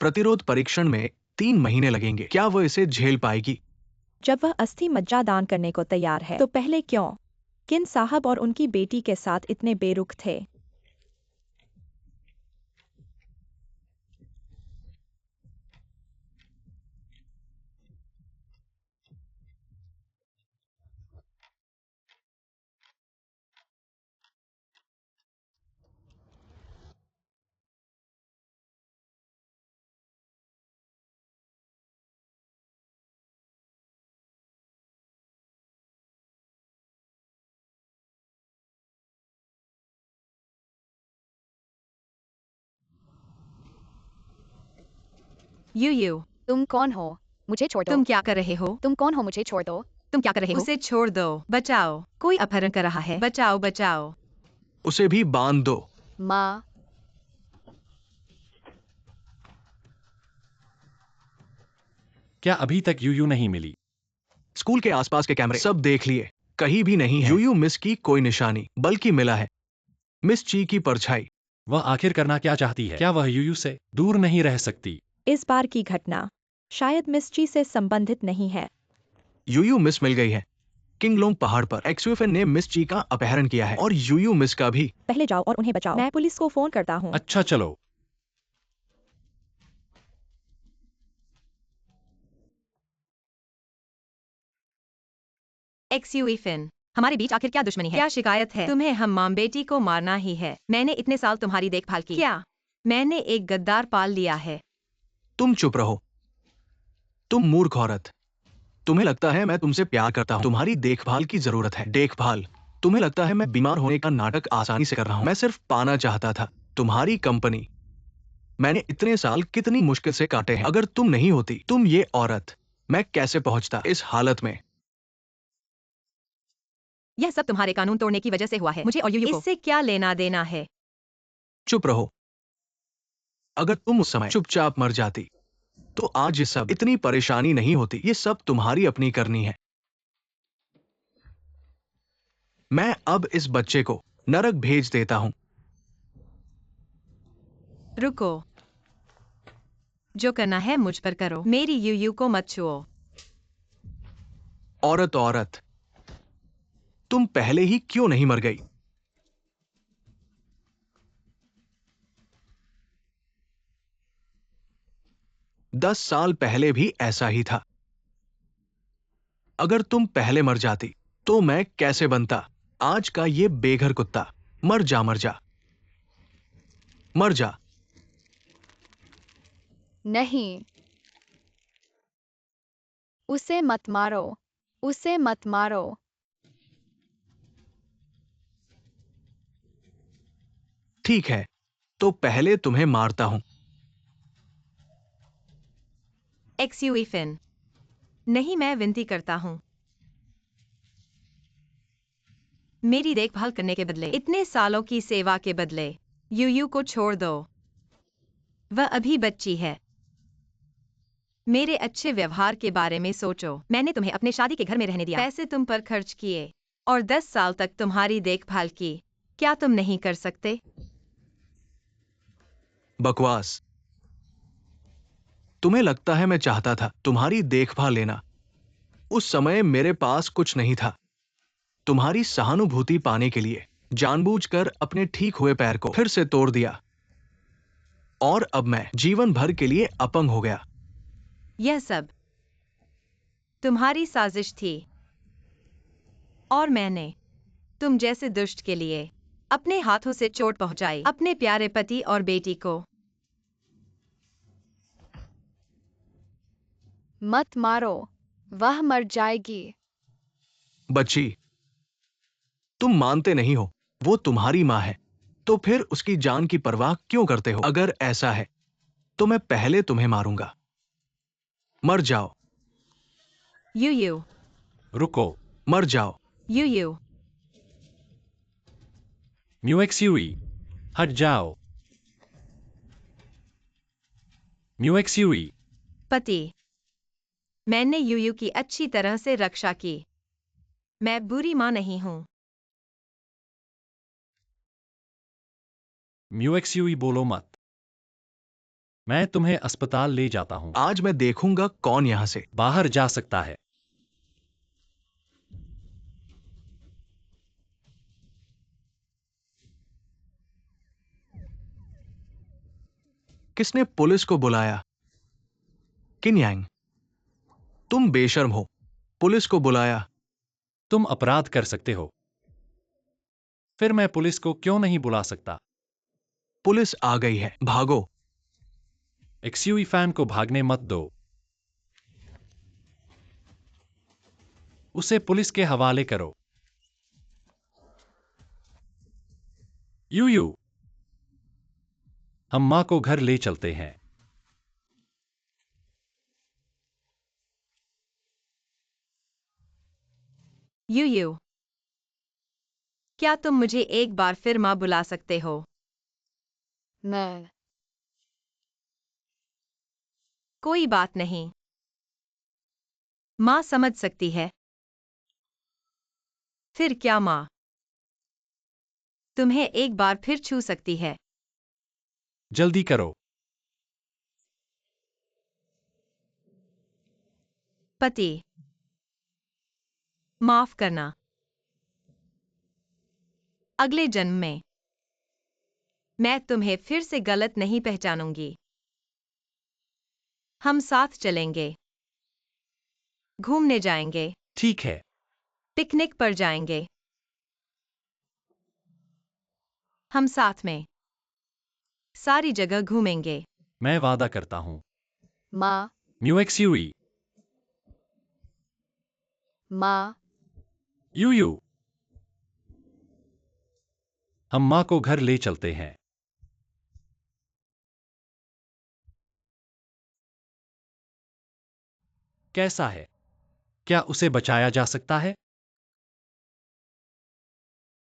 प्रतिरोध परीक्षण में 3 महीने लगेंगे। क्या वह इसे झेल पाएगी? जब वह अस्थि मज्जा दान करने को तैयार है, तो पहले क्यों किन साहब और उनकी बेटी के साथ इतने बेरुख थे? यूयू, तुम कौन हो? मुझे छोड़ दो। तुम क्या कर रहे हो? तुम कौन हो? मुझे छोड़ दो। तुम क्या कर रहे हो? उसे छोड़ दो। बचाओ, कोई अपहरण कर रहा है। बचाओ, बचाओ। उसे भी बांध दो। माँ, क्या अभी तक यूयू नहीं मिली? स्कूल के आसपास के कैमरे सब देख लिए, कहीं भी नहीं है यूयू मिस की कोई निशानी, बल्कि मिला है मिस ची की परछाई। वह आखिर करना क्या चाहती है? क्या वह यूयू से दूर नहीं रह सकती? इस बार की घटना शायद मिस ची से संबंधित नहीं है। यूयू मिस मिल गई है। किंगलोंग पहाड़ पर एक्सयूएफएन ने मिस ची का अपहरण किया है और यूयू मिस का भी। पहले जाओ और उन्हें बचाओ। मैं पुलिस को फोन करता हूँ। अच्छा चलो। एक्सयूएफएन, हमारे बीच आखिर क्या दुश्मनी है? क्या शिकायत है? तुम्हें हम माँ बेटी को मारना ही है। मैंने इतने साल तुम्हारी देखभाल की। क्या? मैंने एक गद्दार पाल लिया है। तुम चुप रहो, तुम मूर्ख औरत। तुम्हें लगता है मैं तुमसे प्यार करता हूँ, तुम्हारी देखभाल की जरूरत है। देखभाल? तुम्हें लगता है मैं बीमार होने का नाटक आसानी से कर रहा हूँ? मैं सिर्फ पाना चाहता था तुम्हारी कंपनी। मैंने इतने साल कितनी मुश्किल से काटे हैं। अगर तुम नहीं होती, तुम ये औरत, मैं कैसे पहुंचता इस हालत में? यह सब तुम्हारे कानून तोड़ने की वजह से हुआ है। मुझे और यूयू को इससे क्या लेना देना है? चुप रहो। अगर तुम उस समय चुपचाप मर जाती, तो आज ये सब इतनी परेशानी नहीं होती। ये सब तुम्हारी अपनी करनी है। मैं अब इस बच्चे को नरक भेज देता हूं। रुको, जो करना है मुझ पर करो। मेरी यूयू को मत छुओ। औरत औरत, तुम पहले ही क्यों नहीं मर गई? दस साल पहले भी ऐसा ही था। अगर तुम पहले मर जाती, तो मैं कैसे बनता आज का ये बेघर कुत्ता? मर जा, मर जा, मर जा। नहीं, उसे मत मारो। उसे मत मारो। ठीक है, तो पहले तुम्हें मारता हूं। एक्सयूएफएन, नहीं, मैं विनती करता हूँ। मेरी देखभाल करने के बदले, इतने सालों की सेवा के बदले, यूयू को छोड़ दो। वह अभी बच्ची है। मेरे अच्छे व्यवहार के बारे में सोचो। मैंने तुम्हें अपने शादी के घर में रहने दिया, पैसे तुम पर खर्च किए और 10 साल तक तुम्हारी देखभाल की। क्या तुम नहीं कर सकते? बकवास। तुम्हें लगता है मैं चाहता था तुम्हारी देखभाल लेना? उस समय मेरे पास कुछ नहीं था। तुम्हारी सहानुभूति पाने के लिए जानबूझकर अपने ठीक हुए पैर को फिर से तोड़ दिया और अब मैं जीवन भर के लिए अपंग हो गया। यह सब तुम्हारी साजिश थी और मैंने तुम जैसे दुष्ट के लिए अपने हाथों से चोट पहुंचाई, अपने प्यारे पति और बेटी को। मत मारो, वह मर जाएगी। बच्ची, तुम मानते नहीं हो वो तुम्हारी मां है, तो फिर उसकी जान की परवाह क्यों करते हो? अगर ऐसा है तो मैं पहले तुम्हें मारूंगा। मर जाओ, यू रुको। मर जाओ। यू म्यूएक्सयूई, हट जाओ। म्यूएक्सयूई, पति, मैंने यू की अच्छी तरह से रक्षा की। मैं बुरी मां नहीं हूं। म्यूएक्सयूई बोलो मत। मैं तुम्हें अस्पताल ले जाता हूं। आज मैं देखूंगा कौन यहां से बाहर जा सकता है। किसने पुलिस को बुलाया? किन यांग, तुम बेशर्म हो। पुलिस को बुलाया। तुम अपराध कर सकते हो, फिर मैं पुलिस को क्यों नहीं बुला सकता? पुलिस आ गई है, भागो। एक्सयूई फैन को भागने मत दो। उसे पुलिस के हवाले करो। यू, हम मां को घर ले चलते हैं। यू क्या तुम मुझे एक बार फिर मां बुला सकते हो? मैं कोई बात नहीं, मां समझ सकती है। फिर क्या मां तुम्हें एक बार फिर छू सकती है? जल्दी करो। पति, माफ करना। अगले जन्म में मैं तुम्हें फिर से गलत नहीं पहचानूंगी। हम साथ चलेंगे, घूमने जाएंगे, ठीक है। पिकनिक पर जाएंगे। हम साथ में सारी जगह घूमेंगे। मैं वादा करता हूं। माँ, म्यूएक्सयूई, माँ, यू, हम मां को घर ले चलते हैं। कैसा है? क्या उसे बचाया जा सकता है?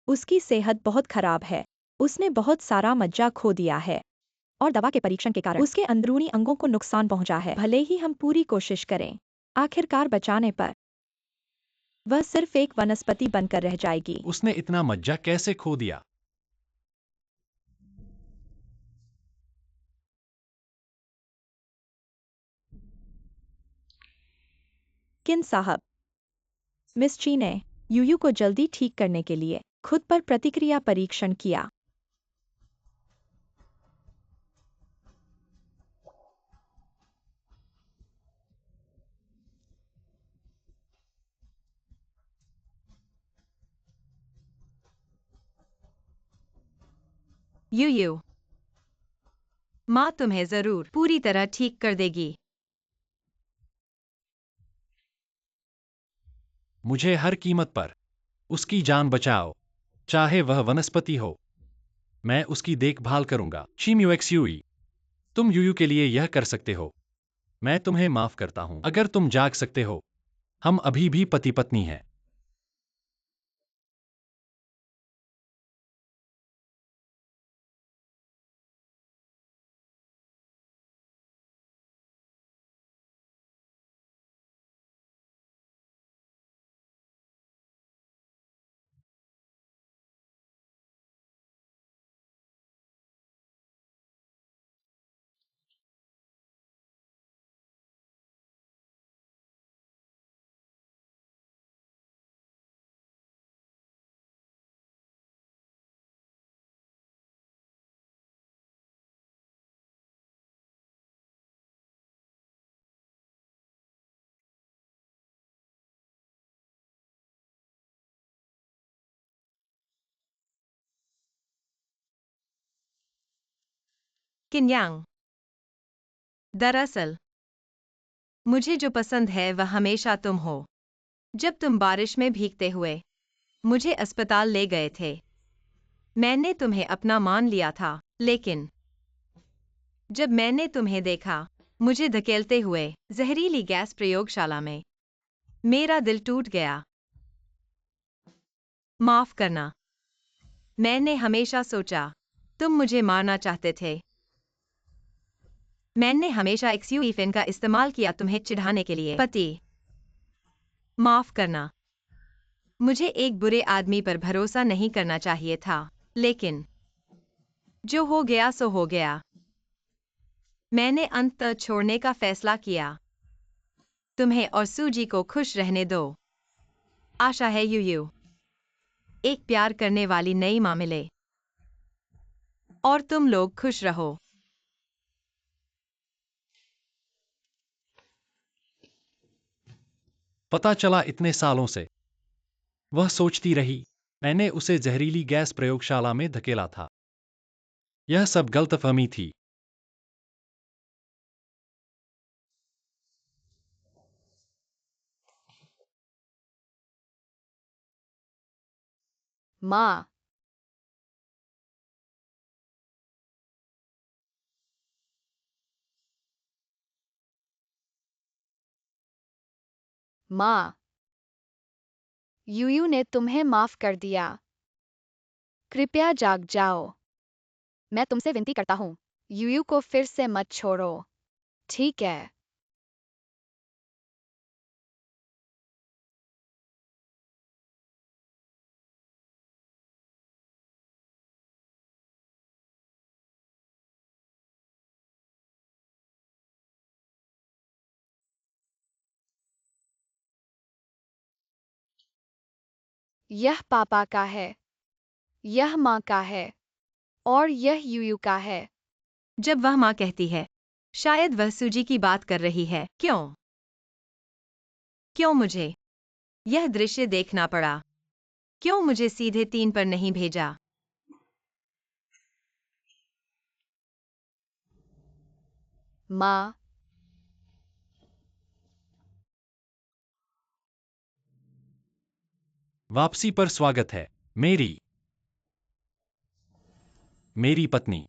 उसकी सेहत बहुत खराब है। उसने बहुत सारा मज्जा खो दिया है और दवा के परीक्षण के कारण उसके अंदरूनी अंगों को नुकसान पहुंचा है। भले ही हम पूरी कोशिश करें, आखिरकार बचाने पर वह सिर्फ एक वनस्पति बनकर रह जाएगी। उसने इतना मज्जा कैसे खो दिया? किन साहब, मिस ची ने यूयू को जल्दी ठीक करने के लिए खुद पर प्रतिक्रिया परीक्षण किया। यू मां तुम्हें जरूर पूरी तरह ठीक कर देगी। मुझे हर कीमत पर उसकी जान बचाओ, चाहे वह वनस्पति हो। मैं उसकी देखभाल करूंगा। शी म्यूएक्सयूई, तुम यूयू के लिए यह कर सकते हो। मैं तुम्हें माफ करता हूं। अगर तुम जाग सकते हो, हम अभी भी पति पत्नी हैं। किन्यांग। दरअसल मुझे जो पसंद है वह हमेशा तुम हो। जब तुम बारिश में भीगते हुए मुझे अस्पताल ले गए थे, मैंने तुम्हें अपना मान लिया था, लेकिन जब मैंने तुम्हें देखा मुझे धकेलते हुए जहरीली गैस प्रयोगशाला में, मेरा दिल टूट गया। माफ करना। मैंने हमेशा सोचा तुम मुझे मारना चाहते थे। मैंने हमेशा एक्सयूइफिन का इस्तेमाल किया तुम्हें चिढ़ाने के लिए। पति। माफ करना। मुझे एक बुरे आदमी पर भरोसा नहीं करना चाहिए था, लेकिन जो हो गया सो हो गया। मैंने अंततः छोड़ने का फैसला किया। तुम्हें और सूजी को खुश रहने दो। आशा है यूयू एक प्यार करने वाली नई माँ मिले और तुम लोग खुश रहो। पता चला इतने सालों से वह सोचती रही मैंने उसे जहरीली गैस प्रयोगशाला में धकेला था। यह सब गलतफहमी थी। माँ। माँ। यूयू ने तुम्हें माफ कर दिया। कृपया जाग जाओ। मैं तुमसे विनती करता हूँ, यूयू को फिर से मत छोड़ो। ठीक है। यह पापा का है, यह माँ का है, और यह यूयू का है। जब वह माँ कहती है, शायद वह सूजी की बात कर रही है। क्यों मुझे यह दृश्य देखना पड़ा? क्यों मुझे सीधे 3 पर नहीं भेजा? माँ। वापसी पर स्वागत है मेरी पत्नी।